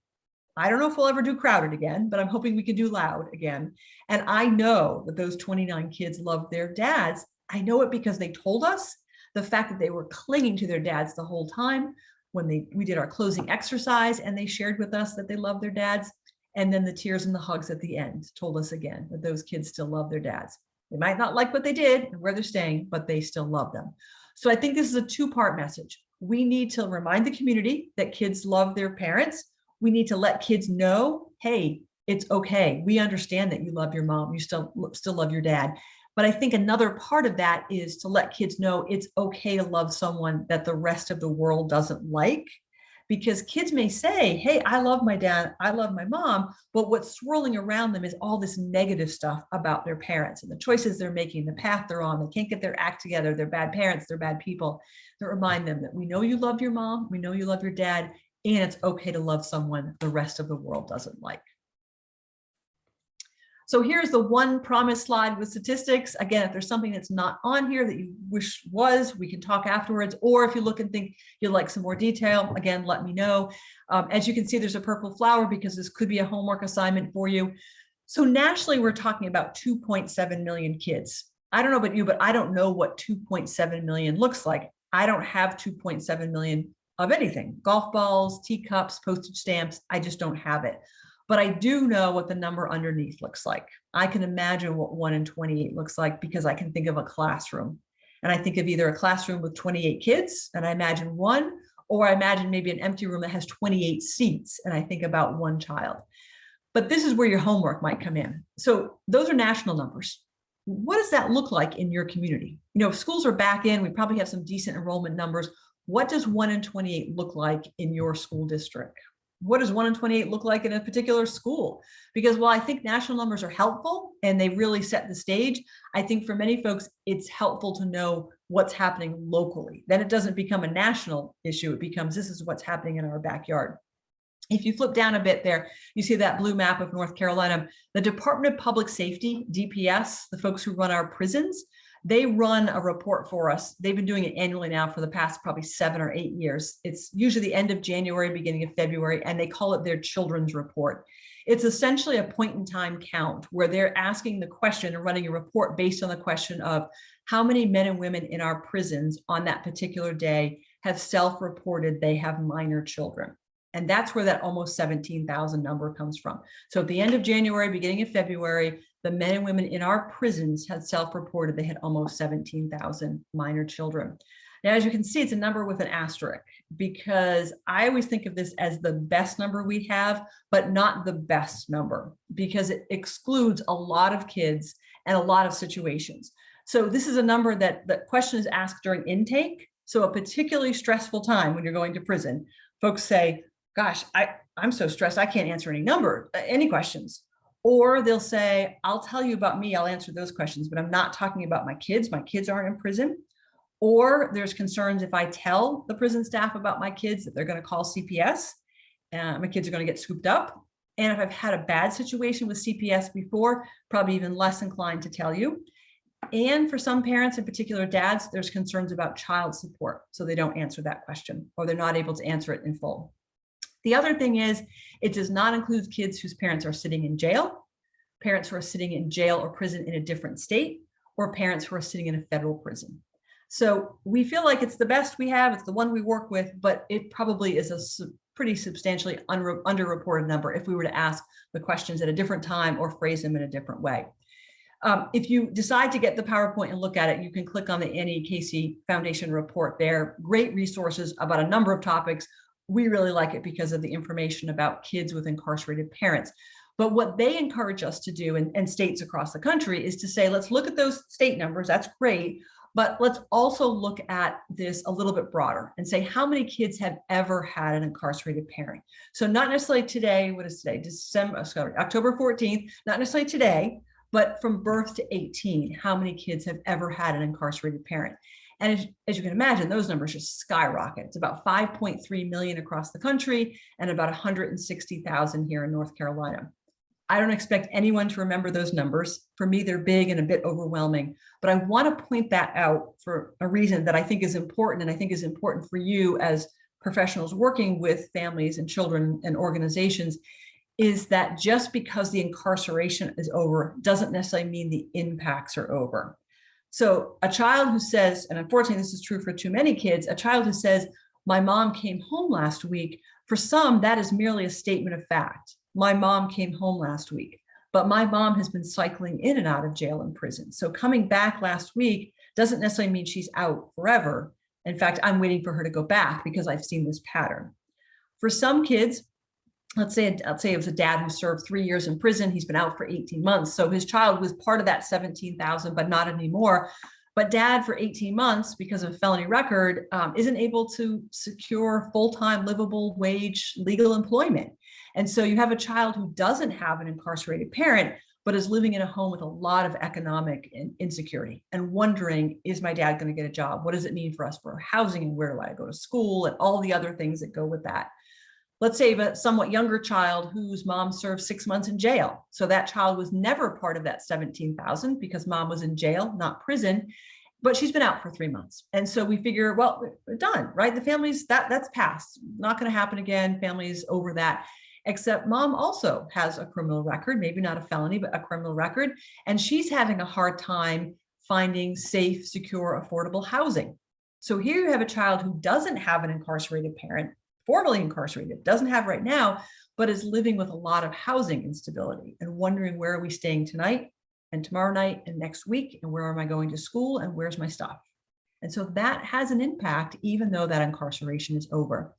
I don't know if we'll ever do crowded again, but I'm hoping we can do loud again. And I know that those 29 kids love their dads. I know it because they told us. The fact that they were clinging to their dads the whole time when we did our closing exercise and they shared with us that they love their dads. And then the tears and the hugs at the end told us again that those kids still love their dads. They might not like what they did and where they're staying, but they still love them. So I think this is a two-part message. We need to remind the community that kids love their parents. We need to let kids know, hey, it's okay. We understand that you love your mom. You still love your dad. But I think another part of that is to let kids know it's okay to love someone that the rest of the world doesn't like. Because kids may say, hey, I love my dad, I love my mom, but what's swirling around them is all this negative stuff about their parents and the choices they're making, the path they're on. They can't get their act together. They're bad parents, they're bad people. To remind them that we know you love your mom, we know you love your dad, and it's okay to love someone the rest of the world doesn't like. So here's the one promise slide with statistics. Again, if there's something that's not on here that you wish was, we can talk afterwards. Or if you look and think you'd like some more detail, again, let me know. As you can see, there's a purple flower because this could be a homework assignment for you. So nationally, we're talking about 2.7 million kids. I don't know about you, but I don't know what 2.7 million looks like. I don't have 2.7 million of anything. Golf balls, teacups, postage stamps. I just don't have it. But I do know what the number underneath looks like. I can imagine what 1 in 28 looks like because I can think of a classroom. And I think of either a classroom with 28 kids, and I imagine one, or I imagine maybe an empty room that has 28 seats, and I think about one child. But this is where your homework might come in. So those are national numbers. What does that look like in your community? You know, if schools are back in, we probably have some decent enrollment numbers. What does 1 in 28 look like in your school district? What does 1 in 28 look like in a particular school? Because while I think national numbers are helpful and they really set the stage, I think for many folks, it's helpful to know what's happening locally. Then it doesn't become a national issue. It becomes, this is what's happening in our backyard. If you flip down a bit there, you see that blue map of North Carolina. The Department of Public Safety, DPS, the folks who run our prisons, they run a report for us. They've been doing it annually now for the past probably 7 or 8 years. It's usually the end of January, beginning of February, and they call it their children's report. It's essentially a point in time count where they're asking the question and running a report based on the question of how many men and women in our prisons on that particular day have self-reported they have minor children. And that's where that almost 17,000 number comes from. So at the end of January, beginning of February, the men and women in our prisons had self-reported they had almost 17,000 minor children. Now, as you can see, it's a number with an asterisk because I always think of this as the best number we have, but not the best number because it excludes a lot of kids and a lot of situations. So this is a number that the question is asked during intake. So a particularly stressful time when you're going to prison, folks say, gosh, I'm so stressed, I can't answer any questions. Or they'll say, I'll tell you about me, I'll answer those questions, but I'm not talking about my kids aren't in prison. Or there's concerns if I tell the prison staff about my kids that they're gonna call CPS, my kids are gonna get scooped up. And if I've had a bad situation with CPS before, probably even less inclined to tell you. And for some parents, in particular dads, there's concerns about child support. So they don't answer that question or they're not able to answer it in full. The other thing is it does not include kids whose parents are sitting in jail, parents who are sitting in jail or prison in a different state, or parents who are sitting in a federal prison. So we feel like it's the best we have. It's the one we work with, but it probably is a pretty substantially underreported number if we were to ask the questions at a different time or phrase them in a different way. If you decide to get the PowerPoint and look at it, you can click on the Annie Casey Foundation report there. Great resources about a number of topics. We really like it because of the information about kids with incarcerated parents. But what they encourage us to do, and states across the country, is to say, let's look at those state numbers, that's great, but let's also look at this a little bit broader and say, how many kids have ever had an incarcerated parent? So not necessarily today, what is today? October 14th, not necessarily today, but from birth to 18, how many kids have ever had an incarcerated parent? And as you can imagine, those numbers just skyrocket. It's about 5.3 million across the country and about 160,000 here in North Carolina. I don't expect anyone to remember those numbers. For me, they're big and a bit overwhelming, but I want to point that out for a reason that I think is important, and I think is important for you as professionals working with families and children and organizations, is that just because the incarceration is over doesn't necessarily mean the impacts are over. So a child who says, and unfortunately this is true for too many kids, a child who says, my mom came home last week, for some, that is merely a statement of fact. My mom came home last week, but my mom has been cycling in and out of jail and prison. So coming back last week doesn't necessarily mean she's out forever. In fact, I'm waiting for her to go back because I've seen this pattern. For some kids, let's say it was a dad who served 3 years in prison. He's been out for 18 months. So his child was part of that 17,000, but not anymore. But dad for 18 months, because of a felony record, isn't able to secure full-time livable wage legal employment. And so you have a child who doesn't have an incarcerated parent, but is living in a home with a lot of economic insecurity and wondering, is my dad going to get a job? What does it mean for us for housing, and where do I go to school, and all the other things that go with that? Let's say a somewhat younger child whose mom served 6 months in jail. So that child was never part of that 17,000 because mom was in jail, not prison, but she's been out for 3 months. And so we figure, well, we're done, right? The family's that's passed, not going to happen again. Family's over that. Except mom also has a criminal record, maybe not a felony, but a criminal record. And she's having a hard time finding safe, secure, affordable housing. So here you have a child who doesn't have an incarcerated parent, formerly incarcerated, doesn't have right now, but is living with a lot of housing instability and wondering, where are we staying tonight and tomorrow night and next week? And where am I going to school? And where's my stuff? And so that has an impact, even though that incarceration is over.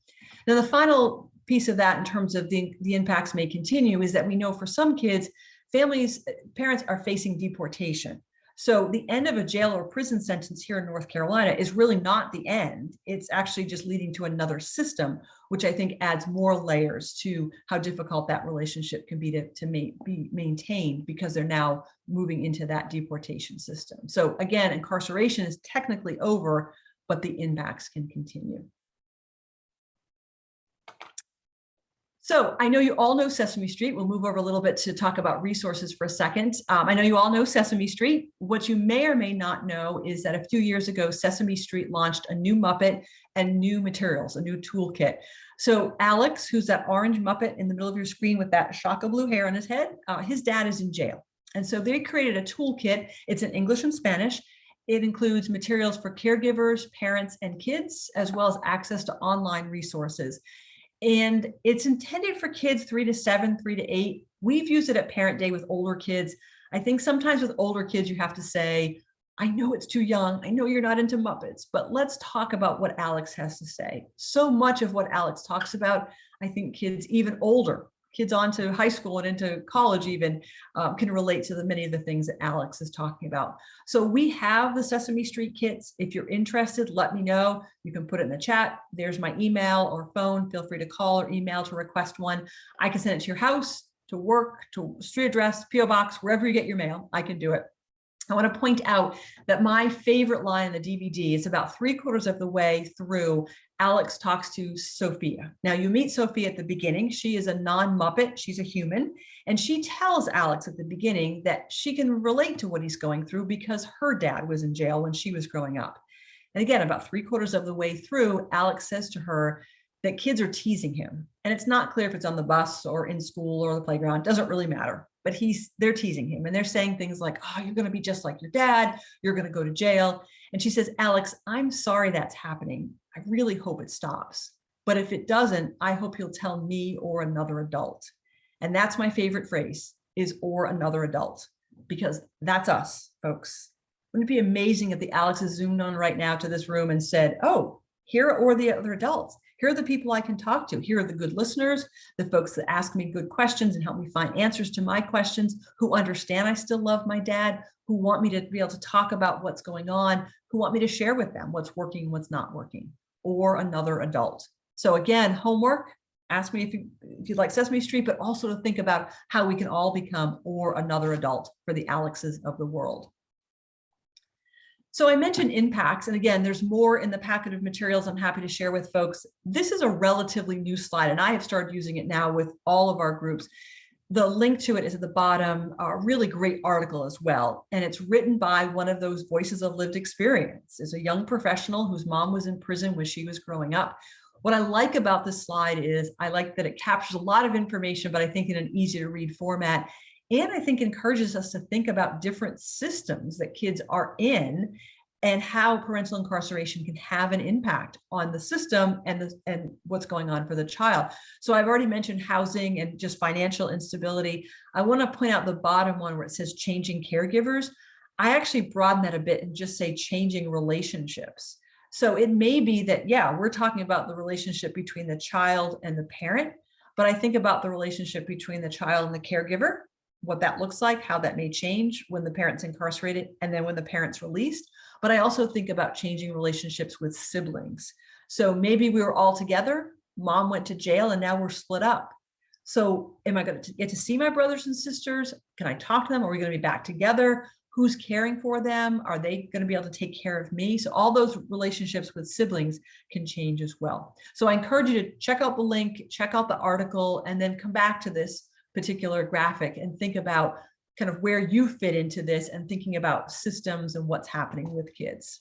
Now, the final piece of that in terms of the impacts may continue is that we know for some kids, parents are facing deportation. So the end of a jail or prison sentence here in North Carolina is really not the end. It's actually just leading to another system, which I think adds more layers to how difficult that relationship can be to be maintained, because they're now moving into that deportation system. So again, incarceration is technically over, but the impacts can continue. So I know you all know Sesame Street. We'll move over a little bit to talk about resources for a second. I know you all know Sesame Street. What you may or may not know is that a few years ago, Sesame Street launched a new Muppet and new materials, a new toolkit. So Alex, who's that orange Muppet in the middle of your screen with that shock of blue hair on his head, his dad is in jail. And so they created a toolkit. It's in English and Spanish. It includes materials for caregivers, parents, and kids, as well as access to online resources. And it's intended for kids 3 to 7, 3 to 8. We've used it at Parent Day with older kids. I think sometimes with older kids, you have to say, I know it's too young. I know you're not into Muppets, but let's talk about what Alex has to say. So much of what Alex talks about, I think kids even older, kids on to high school and into college even, can relate to many of the things that Alex is talking about. So we have the Sesame Street kits. If you're interested, let me know. You can put it in the chat. There's my email or phone. Feel free to call or email to request one. I can send it to your house, to work, to street address, PO box, wherever you get your mail, I can do it. I want to point out that my favorite line in the DVD is about 3/4 of the way through. Alex talks to Sophia. Now you meet Sophia at the beginning. She is a non-Muppet. She's a human. And she tells Alex at the beginning that she can relate to what he's going through because her dad was in jail when she was growing up. And again, about 3/4 of the way through, Alex says to her that kids are teasing him. And it's not clear if it's on the bus or in school or the playground. It doesn't really matter. But they're teasing him, and they're saying things like, oh, you're going to be just like your dad. You're going to go to jail. And she says, Alex, I'm sorry that's happening. I really hope it stops. But if it doesn't, I hope you'll tell me or another adult. And that's my favorite phrase, is or another adult, because that's us, folks. Wouldn't it be amazing if the Alexes zoomed on right now to this room and said, oh, here are the other adults. Here are the people I can talk to. Here are the good listeners, the folks that ask me good questions and help me find answers to my questions, who understand I still love my dad, who want me to be able to talk about what's going on, who want me to share with them what's working, what's not working, or another adult. So again, homework, ask me if you like Sesame Street, but also to think about how we can all become or another adult for the Alexes of the world. So I mentioned impacts, and again, there's more in the packet of materials I'm happy to share with folks. This is a relatively new slide, and I have started using it now with all of our groups. The link to it is at the bottom, a really great article as well. And it's written by one of those voices of lived experience. It's a young professional whose mom was in prison when she was growing up. What I like about this slide is I like that it captures a lot of information, but I think in an easy to read format. And I think encourages us to think about different systems that kids are in and how parental incarceration can have an impact on the system and what's going on for the child. So I've already mentioned housing and just financial instability. I want to point out the bottom one where it says changing caregivers. I actually broaden that a bit and just say changing relationships. So it may be that, yeah, we're talking about the relationship between the child and the parent, but I think about the relationship between the child and the caregiver, what that looks like, how that may change when the parent's incarcerated and then when the parent's released. But I also think about changing relationships with siblings. So maybe we were all together, mom went to jail, and now we're split up. So am I going to get to see my brothers and sisters? Can I talk to them? Are we going to be back together? Who's caring for them? Are they going to be able to take care of me? So all those relationships with siblings can change as well. So I encourage you to check out the link, check out the article, and then come back to this particular graphic and think about kind of where you fit into this and thinking about systems and what's happening with kids.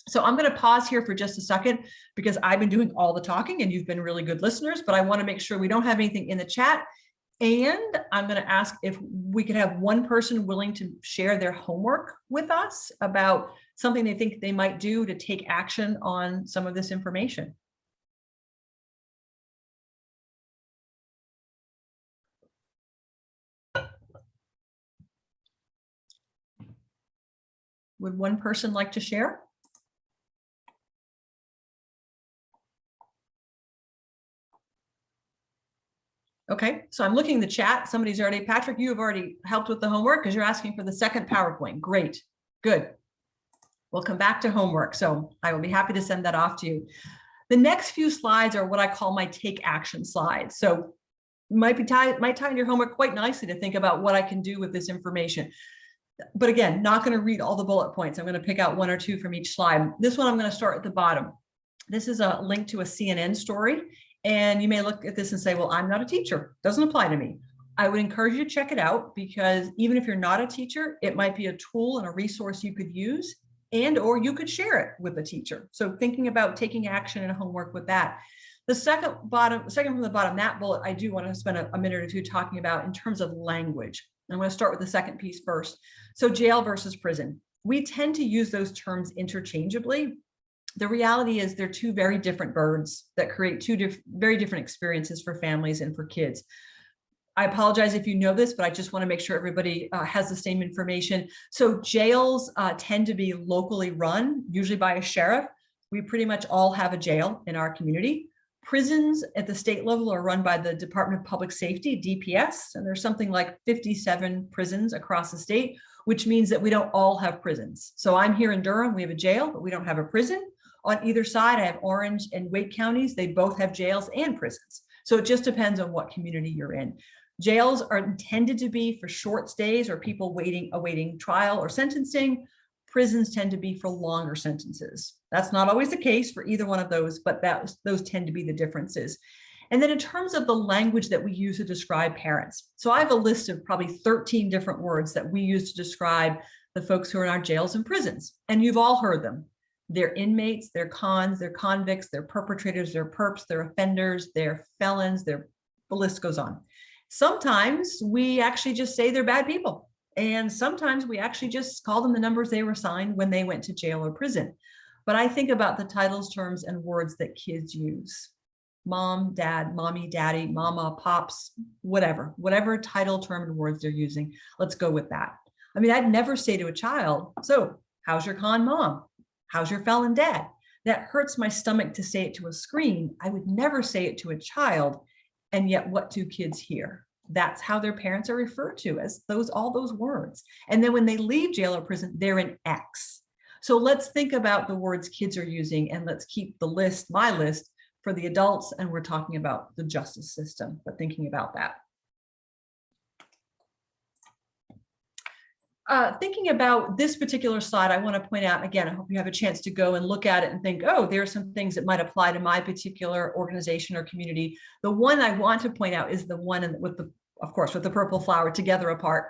So I'm going to pause here for just a second because I've been doing all the talking and you've been really good listeners, but I want to make sure we don't have anything in the chat. And I'm going to ask if we could have one person willing to share their homework with us about something they think they might do to take action on some of this information. Would one person like to share? Okay, so I'm looking in the chat. Somebody's already, Patrick, you have already helped with the homework because you're asking for the second PowerPoint. Great, good. We'll come back to homework. So I will be happy to send that off to you. The next few slides are what I call my take action slides. So might tie in your homework quite nicely to think about what I can do with this information. But again, not going to read all the bullet points. I'm going to pick out one or two from each slide. This one, I'm going to start at the bottom. This is a link to a CNN story. And you may look at this and say, well, I'm not a teacher. Doesn't apply to me. I would encourage you to check it out because even if you're not a teacher, it might be a tool and a resource you could use and or you could share it with a teacher. So thinking about taking action and homework with that. The second from the bottom, that bullet, I do want to spend a minute or two talking about in terms of language. I'm going to start with the second piece first. So jail versus prison. We tend to use those terms interchangeably. The reality is they're two very different birds that create two very different experiences for families and for kids. I apologize if you know this, but I just want to make sure everybody has the same information. So jails tend to be locally run, usually by a sheriff. We pretty much all have a jail in our community. Prisons at the state level are run by the Department of Public Safety, DPS, and there's something like 57 prisons across the state, which means that we don't all have prisons. So I'm here in Durham, we have a jail, but we don't have a prison. On either side, I have Orange and Wake counties. They both have jails and prisons. So it just depends on what community you're in. Jails are intended to be for short stays or people awaiting trial or sentencing. Prisons tend to be for longer sentences. That's not always the case for either one of those, but those tend to be the differences. And then in terms of the language that we use to describe parents. So I have a list of probably 13 different words that we use to describe the folks who are in our jails and prisons. And you've all heard them. They're inmates, they're cons, they're convicts, they're perpetrators, they're perps, they're offenders, they're felons, the list goes on. Sometimes we actually just say they're bad people. And sometimes we actually just call them the numbers they were assigned when they went to jail or prison. But I think about the titles, terms, and words that kids use. Mom, dad, mommy, daddy, mama, pops, whatever title, term, and words they're using. Let's go with that. I mean, I'd never say to a child, so how's your con mom? How's your felon dad? That hurts my stomach to say it to a screen. I would never say it to a child. And yet what do kids hear? That's how their parents are referred to, as all those words. And then when they leave jail or prison, they're an X. So let's think about the words kids are using and let's keep the list, my list, for the adults. And we're talking about the justice system, but thinking about that. Thinking about this particular slide, I want to point out, again, I hope you have a chance to go and look at it and think, oh, there are some things that might apply to my particular organization or community. The one I want to point out is the one with the, of course, with the purple flower, Together Apart.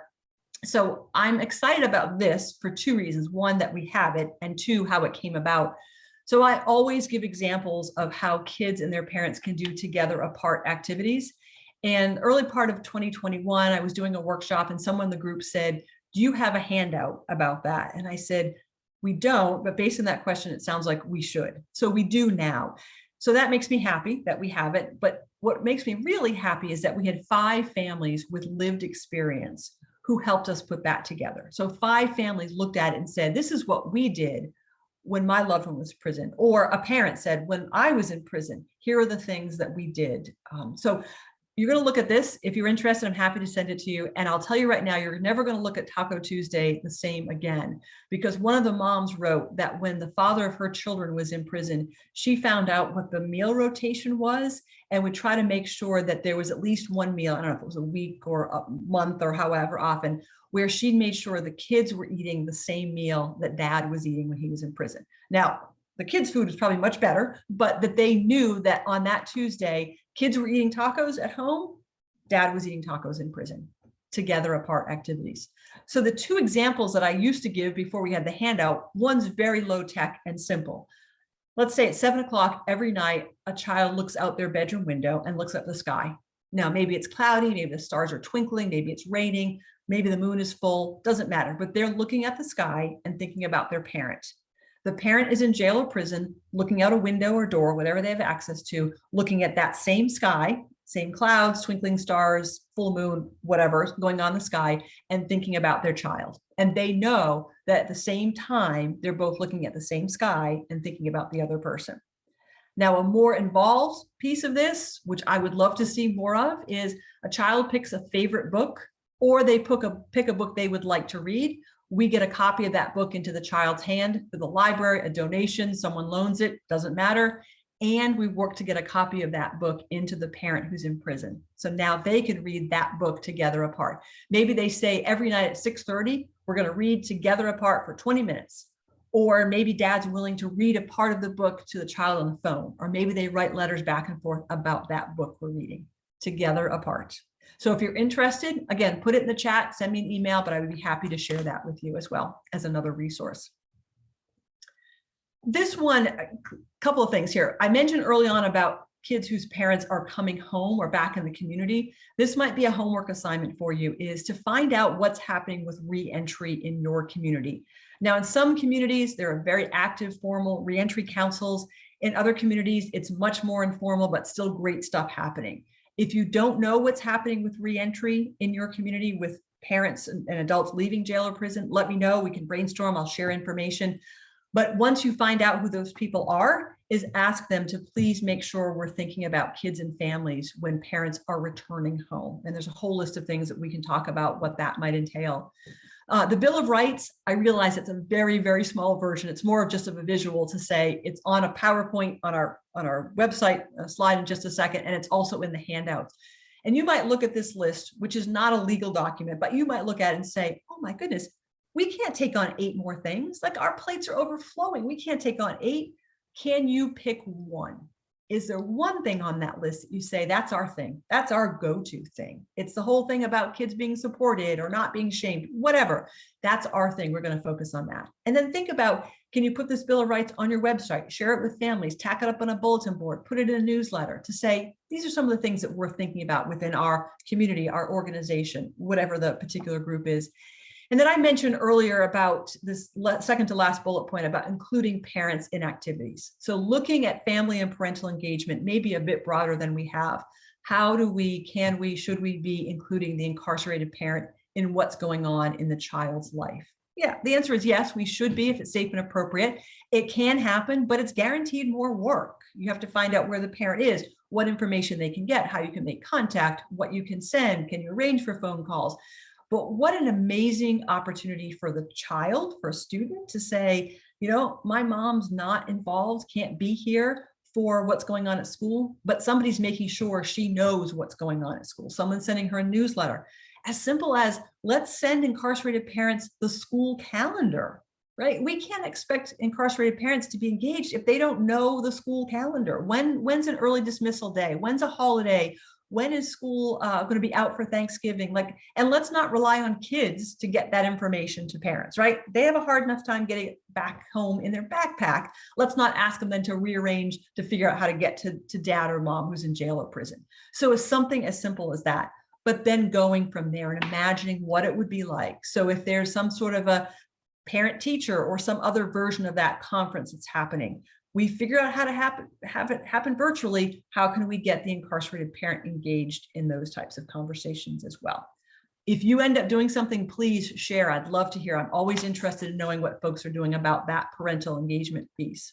So I'm excited about this for two reasons. One, that we have it, and two, how it came about. So I always give examples of how kids and their parents can do Together Apart activities. And early part of 2021, I was doing a workshop and someone in the group said, do you have a handout about that? And I said, we don't, but based on that question, it sounds like we should. So we do now. So that makes me happy that we have it. But what makes me really happy is that we had 5 families with lived experience who helped us put that together. So 5 families looked at it and said, this is what we did when my loved one was in prison. Or a parent said, when I was in prison, here are the things that we did. So you're going to look at this. If you're interested, I'm happy to send it to you. And I'll tell you right now, you're never going to look at Taco Tuesday the same again, because one of the moms wrote that when the father of her children was in prison, she found out what the meal rotation was and would try to make sure that there was at least one meal, I don't know if it was a week or a month or however often, where she made sure the kids were eating the same meal that dad was eating when he was in prison. Now, the kids' food was probably much better, but that they knew that on that Tuesday, kids were eating tacos at home, dad was eating tacos in prison. Together Apart activities. So the 2 examples that I used to give before we had the handout, one's very low tech and simple. Let's say at 7 o'clock every night, a child looks out their bedroom window and looks at the sky. Now, maybe it's cloudy, maybe the stars are twinkling, maybe it's raining, maybe the moon is full, doesn't matter, but they're looking at the sky and thinking about their parent. The parent is in jail or prison, looking out a window or door, whatever they have access to, looking at that same sky, same clouds, twinkling stars, full moon, whatever going on in the sky, and thinking about their child. And they know that at the same time, they're both looking at the same sky and thinking about the other person. Now, a more involved piece of this, which I would love to see more of, is a child picks a favorite book, or they pick a book they would like to read. We get a copy of that book into the child's hand to the library, a donation, someone loans it, doesn't matter. And we work to get a copy of that book into the parent who's in prison. So now they can read that book Together Apart. Maybe they say every night at 6:30, we're going to read Together Apart for 20 minutes. Or maybe dad's willing to read a part of the book to the child on the phone. Or maybe they write letters back and forth about that book we're reading Together Apart. So if you're interested, again, put it in the chat, send me an email, but I would be happy to share that with you as well as another resource. This one, a couple of things here. I mentioned early on about kids whose parents are coming home or back in the community. This might be a homework assignment for you, is to find out what's happening with reentry in your community. Now, in some communities, there are very active, formal reentry councils. In other communities, it's much more informal, but still great stuff happening. If you don't know what's happening with reentry in your community with parents and adults leaving jail or prison, let me know. We can brainstorm. I'll share information. But once you find out who those people are, is ask them to please make sure we're thinking about kids and families when parents are returning home. And there's a whole list of things that we can talk about what that might entail. The Bill of Rights, I realize it's a very, very small version. It's more of just of a visual to say it's on a PowerPoint on our website slide in just a second, and it's also in the handouts. And you might look at this list, which is not a legal document, but you might look at it and say, oh my goodness, we can't take on 8 more things. Like our plates are overflowing. We can't take on 8. Can you pick one? Is there one thing on that list that you say, that's our thing, that's our go-to thing? It's the whole thing about kids being supported or not being shamed, whatever. That's our thing. We're going to focus on that. And then think about, can you put this Bill of Rights on your website, share it with families, tack it up on a bulletin board, put it in a newsletter to say, these are some of the things that we're thinking about within our community, our organization, whatever the particular group is. And then I mentioned earlier about this second to last bullet point about including parents in activities. So looking at family and parental engagement may be a bit broader than we have. How do we, can we, should we be including the incarcerated parent in what's going on in the child's life? Yeah, the answer is yes, we should be if it's safe and appropriate. It can happen, but it's guaranteed more work. You have to find out where the parent is, what information they can get, how you can make contact, what you can send, can you arrange for phone calls? But what an amazing opportunity for the child, for a student to say, you know, my mom's not involved, can't be here for what's going on at school, but somebody's making sure she knows what's going on at school. Someone's sending her a newsletter. as simple as let's send incarcerated parents the school calendar, right? We can't expect incarcerated parents to be engaged if they don't know the school calendar. When's an early dismissal day? When's a holiday? When is school going to be out for Thanksgiving? And let's not rely on kids to get that information to parents, right? They have a hard enough time getting it back home in their backpack. Let's not ask them then to rearrange to figure out how to get to dad or mom who's in jail or prison. So it's something as simple as that, but then going from there and imagining what it would be like. So if there's some sort of a parent teacher or some other version of that conference that's happening, we figure out how to have it happen virtually. How can we get the incarcerated parent engaged in those types of conversations as well? If you end up doing something, please share. I'd love to hear. I'm always interested in knowing what folks are doing about that parental engagement piece.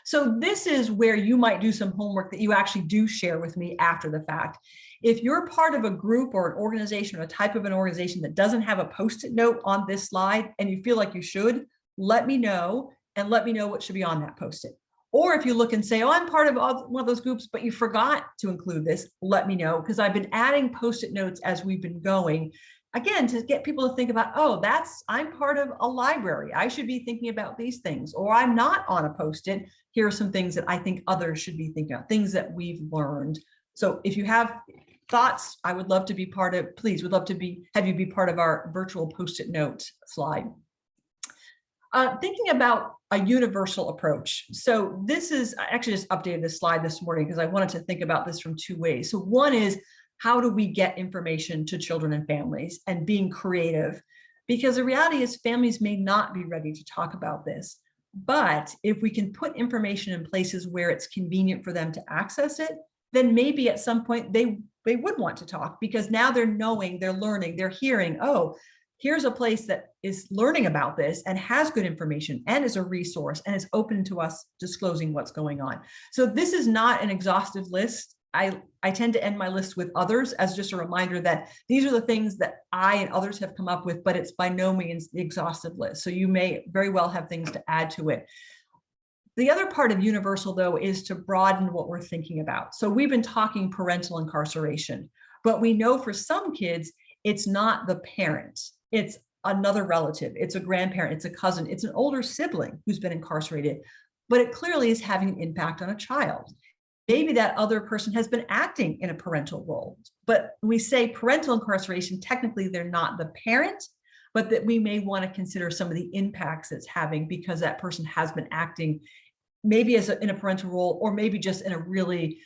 So this is where you might do some homework that you actually do share with me after the fact. If you're part of a group or an organization or a type of an organization that doesn't have a Post-it note on this slide and you feel like you should, let me know. And let me know what should be on that Post-it. Or if you look and say, oh, I'm part of one of those groups, but you forgot to include this, let me know, because I've been adding Post-it notes as we've been going, again, to get people to think about, oh, I'm part of a library. I should be thinking about these things, or I'm not on a Post-it. Here are some things that I think others should be thinking about, things that we've learned. So if you have thoughts, I would love to be part of, please, would love to have you be part of our virtual Post-it note slide. Thinking about a universal approach. So I actually just updated this slide this morning because I wanted to think about this from two ways. So one is, how do we get information to children and families, and being creative? Because the reality is families may not be ready to talk about this. But if we can put information in places where it's convenient for them to access it, then maybe at some point they would want to talk, because now they're knowing, they're learning, they're hearing, oh, here's a place that is learning about this and has good information and is a resource and is open to us disclosing what's going on. So this is not an exhaustive list. I tend to end my list with others as just a reminder that these are the things that I and others have come up with, but it's by no means the exhaustive list. So you may very well have things to add to it. The other part of universal, though, is to broaden what we're thinking about. So we've been talking parental incarceration, but we know for some kids, it's not the parent. It's another relative, it's a grandparent, it's a cousin, it's an older sibling who's been incarcerated, but it clearly is having an impact on a child. Maybe that other person has been acting in a parental role, but when we say parental incarceration, technically they're not the parent, but that we may want to consider some of the impacts it's having because that person has been acting maybe in a parental role, or maybe just in a really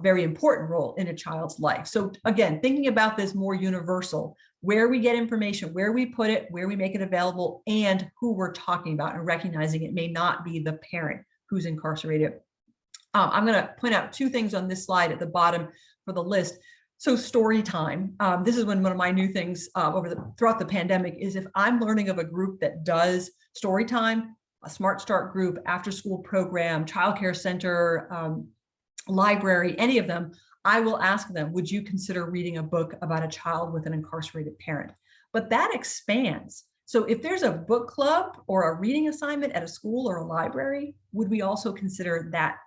very important role in a child's life. So again, thinking about this more universal, where we get information, where we put it, where we make it available, and who we're talking about, and recognizing it may not be the parent who's incarcerated. I'm going to point out two things on this slide at the bottom for the list. So story time. This is one of my new things throughout the pandemic is if I'm learning of a group that does story time, a Smart Start group, after school program, childcare center, library, any of them, I will ask them, would you consider reading a book about a child with an incarcerated parent? But that expands. So if there's a book club or a reading assignment at a school or a library, would we also consider that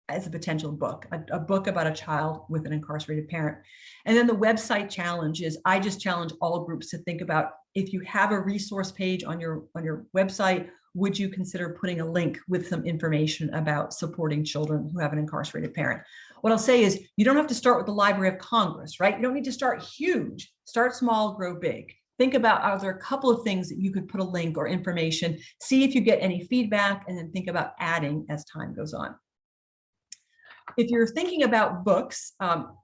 as a potential book, a book about a child with an incarcerated parent? And then the website challenge is, I just challenge all groups to think about, if you have a resource page on your website, would you consider putting a link with some information about supporting children who have an incarcerated parent? What I'll say is, you don't have to start with the Library of Congress, right? You don't need to start huge. Start small, grow big. Think about, are there a couple of things that you could put a link or information, see if you get any feedback, and then think about adding as time goes on. If you're thinking about books,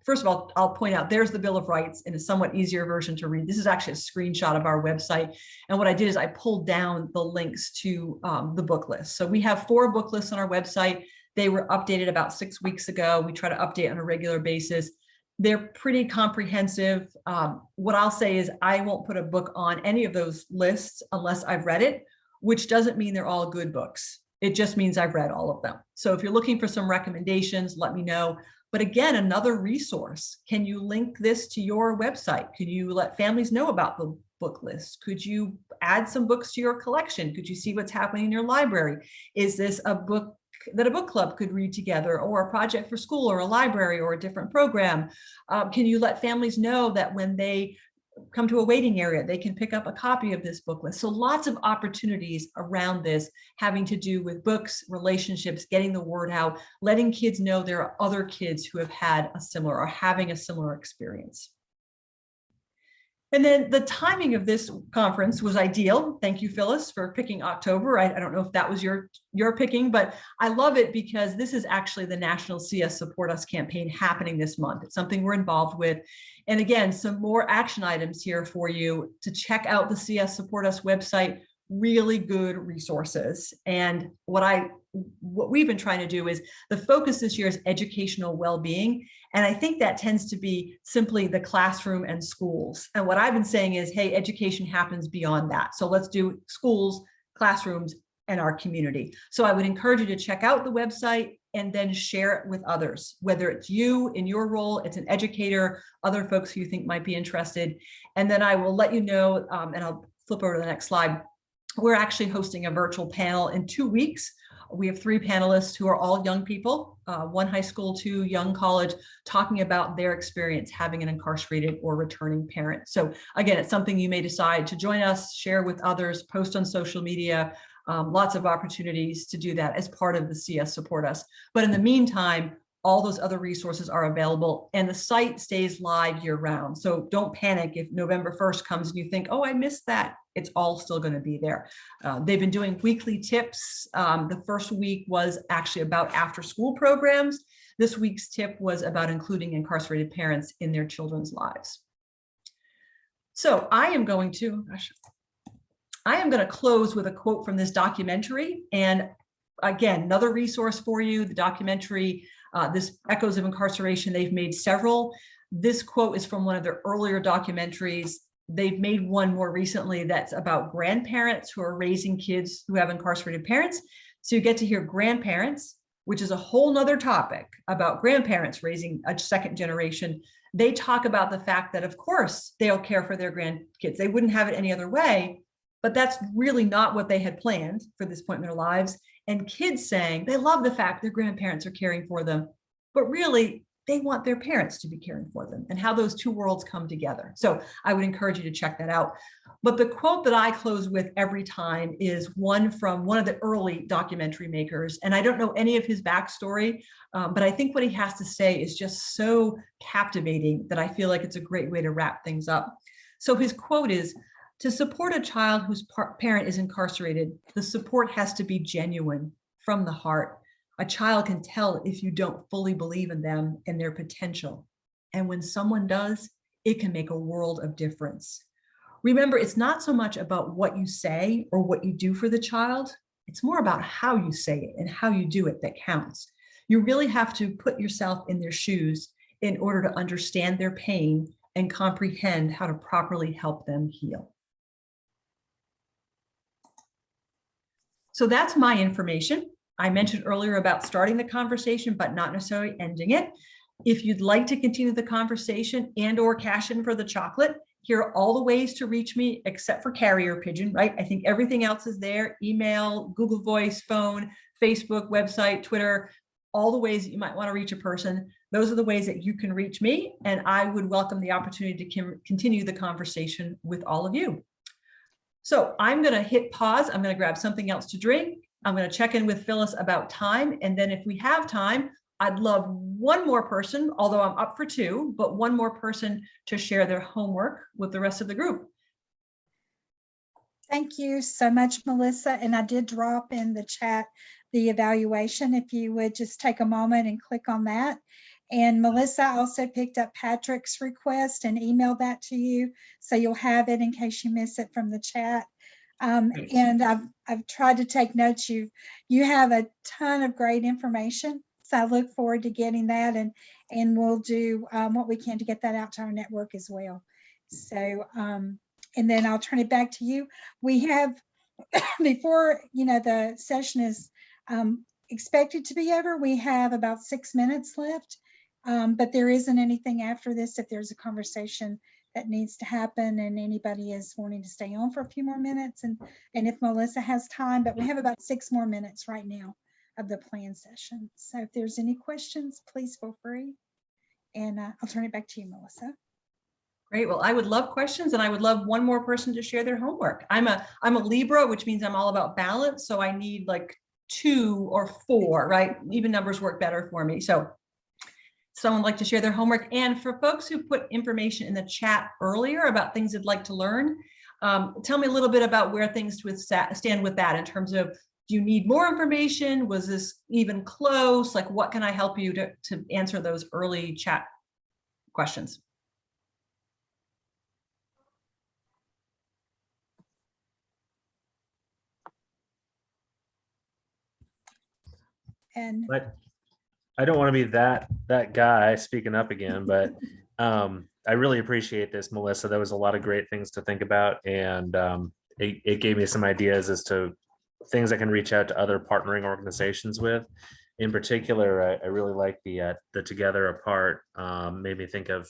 first of all, I'll point out there's the Bill of Rights in a somewhat easier version to read. This is actually a screenshot of our website. And what I did is I pulled down the links to the book list. So we have 4 book lists on our website. They were updated about 6 weeks ago. We try to update on a regular basis. They're pretty comprehensive. What I'll say is I won't put a book on any of those lists unless I've read it, which doesn't mean they're all good books. It just means I've read all of them. So if you're looking for some recommendations, let me know. But again, another resource. Can you link this to your website? Could you let families know about the book list? Could you add some books to your collection? Could you see what's happening in your library? Is this a book that a book club could read together, or a project for school or a library or a different program? Can you let families know that when they come to a waiting area. They can pick up a copy of this book list. So lots of opportunities around this having to do with books, relationships, getting the word out, letting kids know there are other kids who have had a similar or having a similar experience. And then the timing of this conference was ideal. Thank you, Phyllis, for picking October. I don't know if that was your picking, but I love it because this is actually the National CS Support Us campaign happening this month. It's something we're involved with. And again, some more action items here for you to check out the CS Support Us website. Really good resources. And what we've been trying to do is the focus this year is educational well-being. And I think that tends to be simply the classroom and schools. And what I've been saying is, hey, education happens beyond that. So let's do schools, classrooms, and our community. So I would encourage you to check out the website and then share it with others, whether it's you in your role, it's an educator, other folks who you think might be interested. And then I will let you know, and I'll flip over to the next slide. We're actually hosting a virtual panel in 2 weeks. We have 3 panelists who are all young people, 1 high school, 2 young college, talking about their experience having an incarcerated or returning parent. So again, it's something you may decide to join us, share with others, post on social media, lots of opportunities to do that as part of the CS Support Us. But in the meantime, all those other resources are available and the site stays live year round. So don't panic if November 1st comes and you think, oh, I missed that. It's all still going to be there. They've been doing weekly tips. The first week was actually about after school programs. This week's tip was about including incarcerated parents in their children's lives. So I am going to close with a quote from this documentary. And again, another resource for you, the documentary, this Echoes of Incarceration, they've made several. This quote is from one of their earlier documentaries. They've made one more recently that's about grandparents who are raising kids who have incarcerated parents. So you get to hear grandparents, which is a whole nother topic about grandparents raising a second generation. They talk about the fact that, of course, they'll care for their grandkids. They wouldn't have it any other way, but that's really not what they had planned for this point in their lives. And kids saying they love the fact their grandparents are caring for them, but really they want their parents to be caring for them, and how those two worlds come together. So I would encourage you to check that out. But the quote that I close with every time is one from one of the early documentary makers. And I don't know any of his backstory, but I think what he has to say is just so captivating that I feel like it's a great way to wrap things up. So his quote is, "To support a child whose parent is incarcerated, the support has to be genuine, from the heart. A child can tell if you don't fully believe in them and their potential. And when someone does, it can make a world of difference. Remember, it's not so much about what you say or what you do for the child. It's more about how you say it and how you do it that counts. You really have to put yourself in their shoes in order to understand their pain and comprehend how to properly help them heal." So that's my information. I mentioned earlier about starting the conversation, but not necessarily ending it. If you'd like to continue the conversation and or cash in for the chocolate, here are all the ways to reach me except for carrier pigeon, right? I think everything else is there: email, Google Voice, phone, Facebook, website, Twitter, all the ways that you might want to reach a person. Those are the ways that you can reach me, and I would welcome the opportunity to continue the conversation with all of you. So I'm going to hit pause. I'm going to grab something else to drink. I'm going to check in with Phyllis about time. And then if we have time, I'd love one more person, although I'm up for 2, but one more person to share their homework with the rest of the group. Thank you so much, Melissa. And I did drop in the chat the evaluation. If you would just take a moment and click on that. And Melissa also picked up Patrick's request and emailed that to you, so you'll have it in case you miss it from the chat. And I've tried to take notes. You have a ton of great information, so I look forward to getting that, and we'll do what we can to get that out to our network as well. So, and then I'll turn it back to you. We have, before the session is expected to be over, we have about 6 minutes left. But there isn't anything after this. If there's a conversation that needs to happen and anybody is wanting to stay on for a few more minutes, and if Melissa has time, but we have about 6 more minutes right now of the plan session. So if there's any questions, please feel free. And I'll turn it back to you, Melissa. Great. Well, I would love questions, and I would love one more person to share their homework. I'm a Libra, which means I'm all about balance. So I need like 2 or 4, right? Even numbers work better for me. So someone would like to share their homework. And for folks who put information in the chat earlier about things they'd like to learn, tell me a little bit about where things stand with that in terms of, do you need more information? Was this even close? Like, what can I help you to answer those early chat questions? And But I don't want to be that guy speaking up again, but I really appreciate this, Melissa. There was a lot of great things to think about, and it gave me some ideas as to things I can reach out to other partnering organizations with. In particular, I really like the Together Apart. Made me think of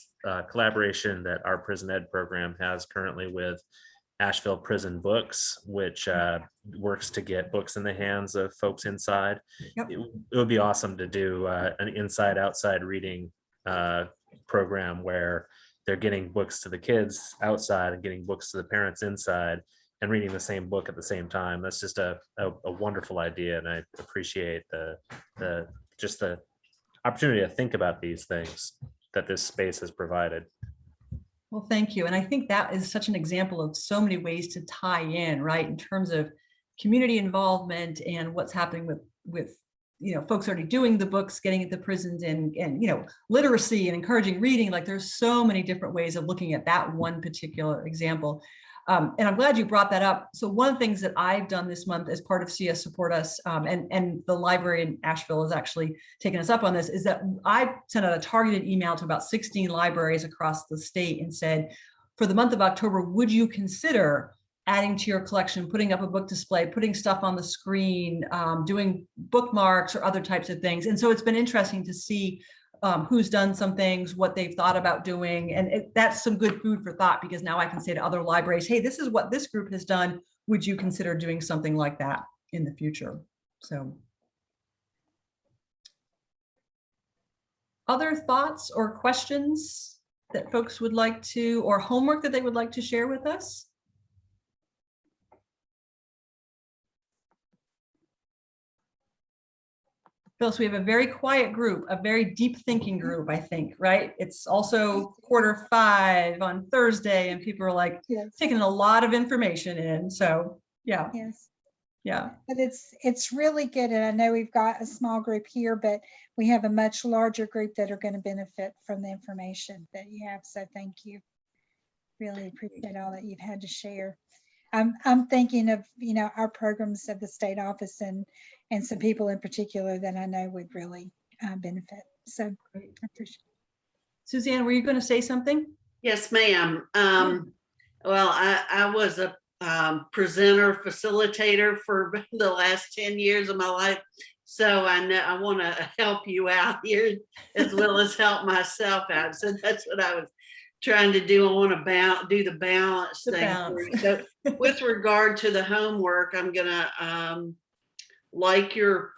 collaboration that our prison ed program has currently with Asheville Prison Books, which works to get books in the hands of folks inside. Yep. It would be awesome to do an inside-outside reading program where they're getting books to the kids outside and getting books to the parents inside and reading the same book at the same time. That's just a wonderful idea, and I appreciate the opportunity to think about these things that this space has provided. Well, thank you. And I think that is such an example of so many ways to tie in, right, in terms of community involvement and what's happening with folks already doing the books, getting at the prisons, and literacy and encouraging reading. Like, there's so many different ways of looking at that one particular example. And I'm glad you brought that up. So one of the things that I've done this month as part of CS Support Us, and the library in Asheville has actually taken us up on this, is that I sent out a targeted email to about 16 libraries across the state and said, for the month of October, would you consider adding to your collection, putting up a book display, putting stuff on the screen, doing bookmarks or other types of things. And so it's been interesting to see who's done some things, what they've thought about doing. And that's some good food for thought, because now I can say to other libraries, hey, this is what this group has done. Would you consider doing something like that in the future? So other thoughts or questions that folks would like to, or homework that they would like to share with us? Phil, so we have a very quiet group, a very deep thinking group, I think, right? It's also 4:45 on Thursday, and people are like taking a lot of information in. So yeah. Yes. Yeah. But it's really good. And I know we've got a small group here, but we have a much larger group that are going to benefit from the information that you have. So thank you. Really appreciate all that you've had to share. I'm thinking of, our programs of the state office and some people in particular that I know would really benefit. So I appreciate it. Suzanne, were you going to say something? Yes, ma'am. Well, I was a presenter, facilitator for the last 10 years of my life. So I know I want to help you out here as well as help myself out. So that's what I was trying to do. I want to do the balance thing. So with regard to the homework, I'm gonna like your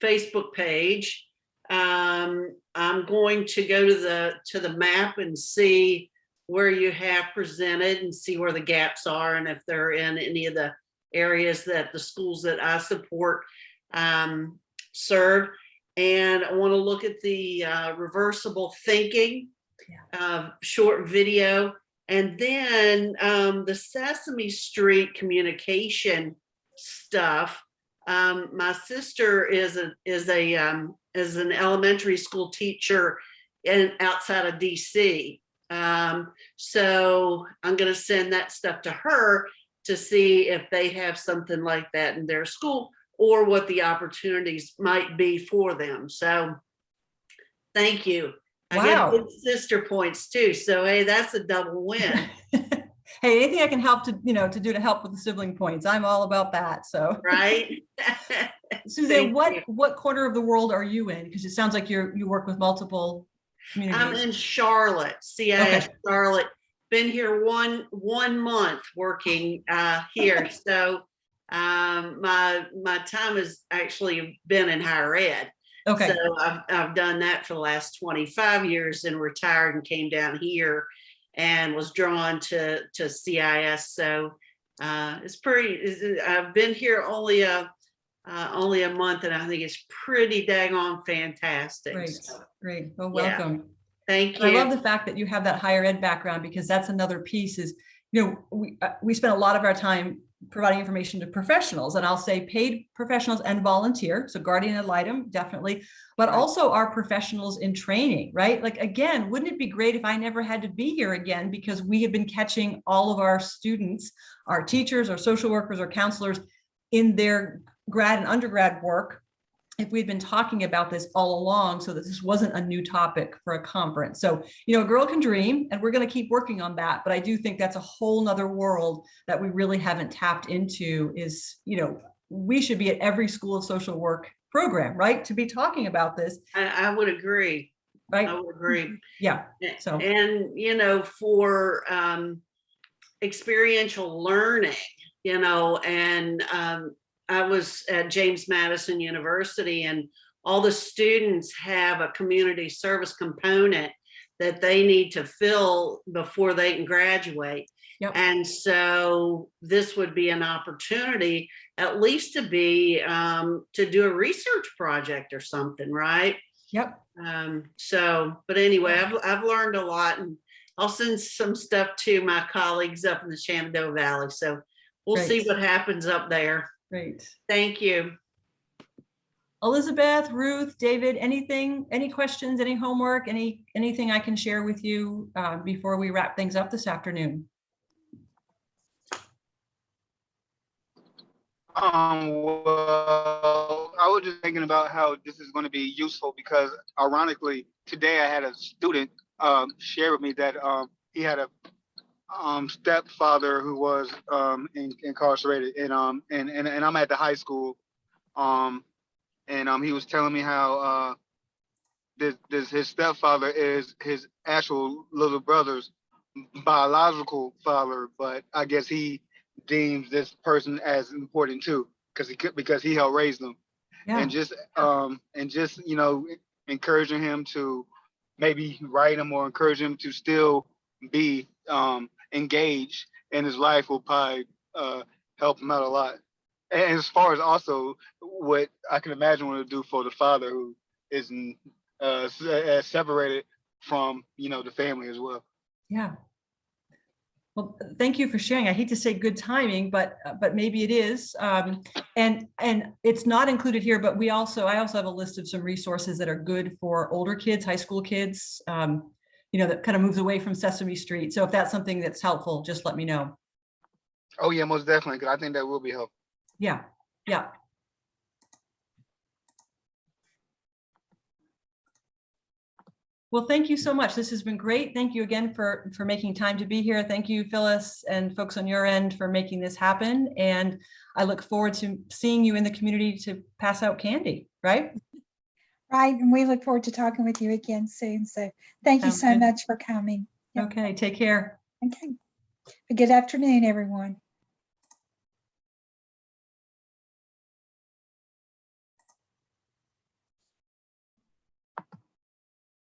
Facebook page. I'm going to go to the map and see where you have presented and see where the gaps are, and if they're in any of the areas that the schools that I support serve. And I want to look at the reversible thinking short video, and then the Sesame Street communication stuff. My sister is an elementary school teacher outside of DC. So I'm going to send that stuff to her to see if they have something like that in their school, or what the opportunities might be for them. So thank you. Wow. I get good sister points too. So, hey, that's a double win. Hey, anything I can help to do to help with the sibling points, I'm all about that. So, right. Suzanne, what corner of the world are you in? Because it sounds like you work with multiple communities. I'm in Charlotte, CIS okay. Charlotte. Been here one month working here. So my time has actually been in higher ed. Okay. So I've done that for the last 25 years and retired and came down here and was drawn to CIS. So it's pretty, I've been here only a month, and I think it's pretty daggone fantastic. Great, So, great. Well, yeah. welcome. thank I you. love the fact that you have that higher ed background, because that's another piece is, we spend a lot of our time providing information to professionals, and I'll say paid professionals and volunteer. So guardian ad litem, definitely, but Right. also our professionals in training, right? Like, again, wouldn't it be great if I never had to be here again, because we have been catching all of our students, our teachers, our social workers, our counselors in their grad and undergrad work, if we'd been talking about this all along, so that this wasn't a new topic for a conference. So, a girl can dream, and we're going to keep working on that. But I do think that's a whole nother world that we really haven't tapped into is, we should be at every school of social work program, right? To be talking about this. I would agree. Right. I would agree. Yeah. So, and for experiential learning, and I was at James Madison University, and all the students have a community service component that they need to fill before they can graduate. Yep. And so this would be an opportunity at least to be to do a research project or something, right? yep. But anyway, I've learned a lot, and I'll send some stuff to my colleagues up in the Shenandoah Valley. So we'll Great. see what happens up there. Great. Thank you. Elizabeth, Ruth, David, any questions, any homework, anything I can share with you before we wrap things up this afternoon? Well, I was just thinking about how this is going to be useful, because ironically, today I had a student share with me that he had a stepfather who was incarcerated, and I'm at the high school, and he was telling me how his stepfather is his actual little brother's biological father, but I guess he deems this person as important too, because he helped raise them. Yeah. And just encouraging him to maybe write him, or encourage him to still be engaged in his life, will probably help him out a lot. And as far as also what I can imagine what it'll do for the father, who is separated from the family as well. Yeah. Well, thank you for sharing. I hate to say good timing, but maybe it is. And it's not included here, but I also have a list of some resources that are good for older kids, high school kids, that kind of moves away from Sesame Street. So if that's something that's helpful, just let me know. Oh yeah, most definitely, because I think that will be helpful. Yeah. Yeah. Well, thank you so much. This has been great. Thank you again for making time to be here. Thank you, Phyllis, and folks on your end for making this happen. And I look forward to seeing you in the community to pass out candy, right? Right. And we look forward to talking with you again soon. So thank you Sounds so good. much for coming. Yep. Okay, take care. Okay. Good afternoon, everyone.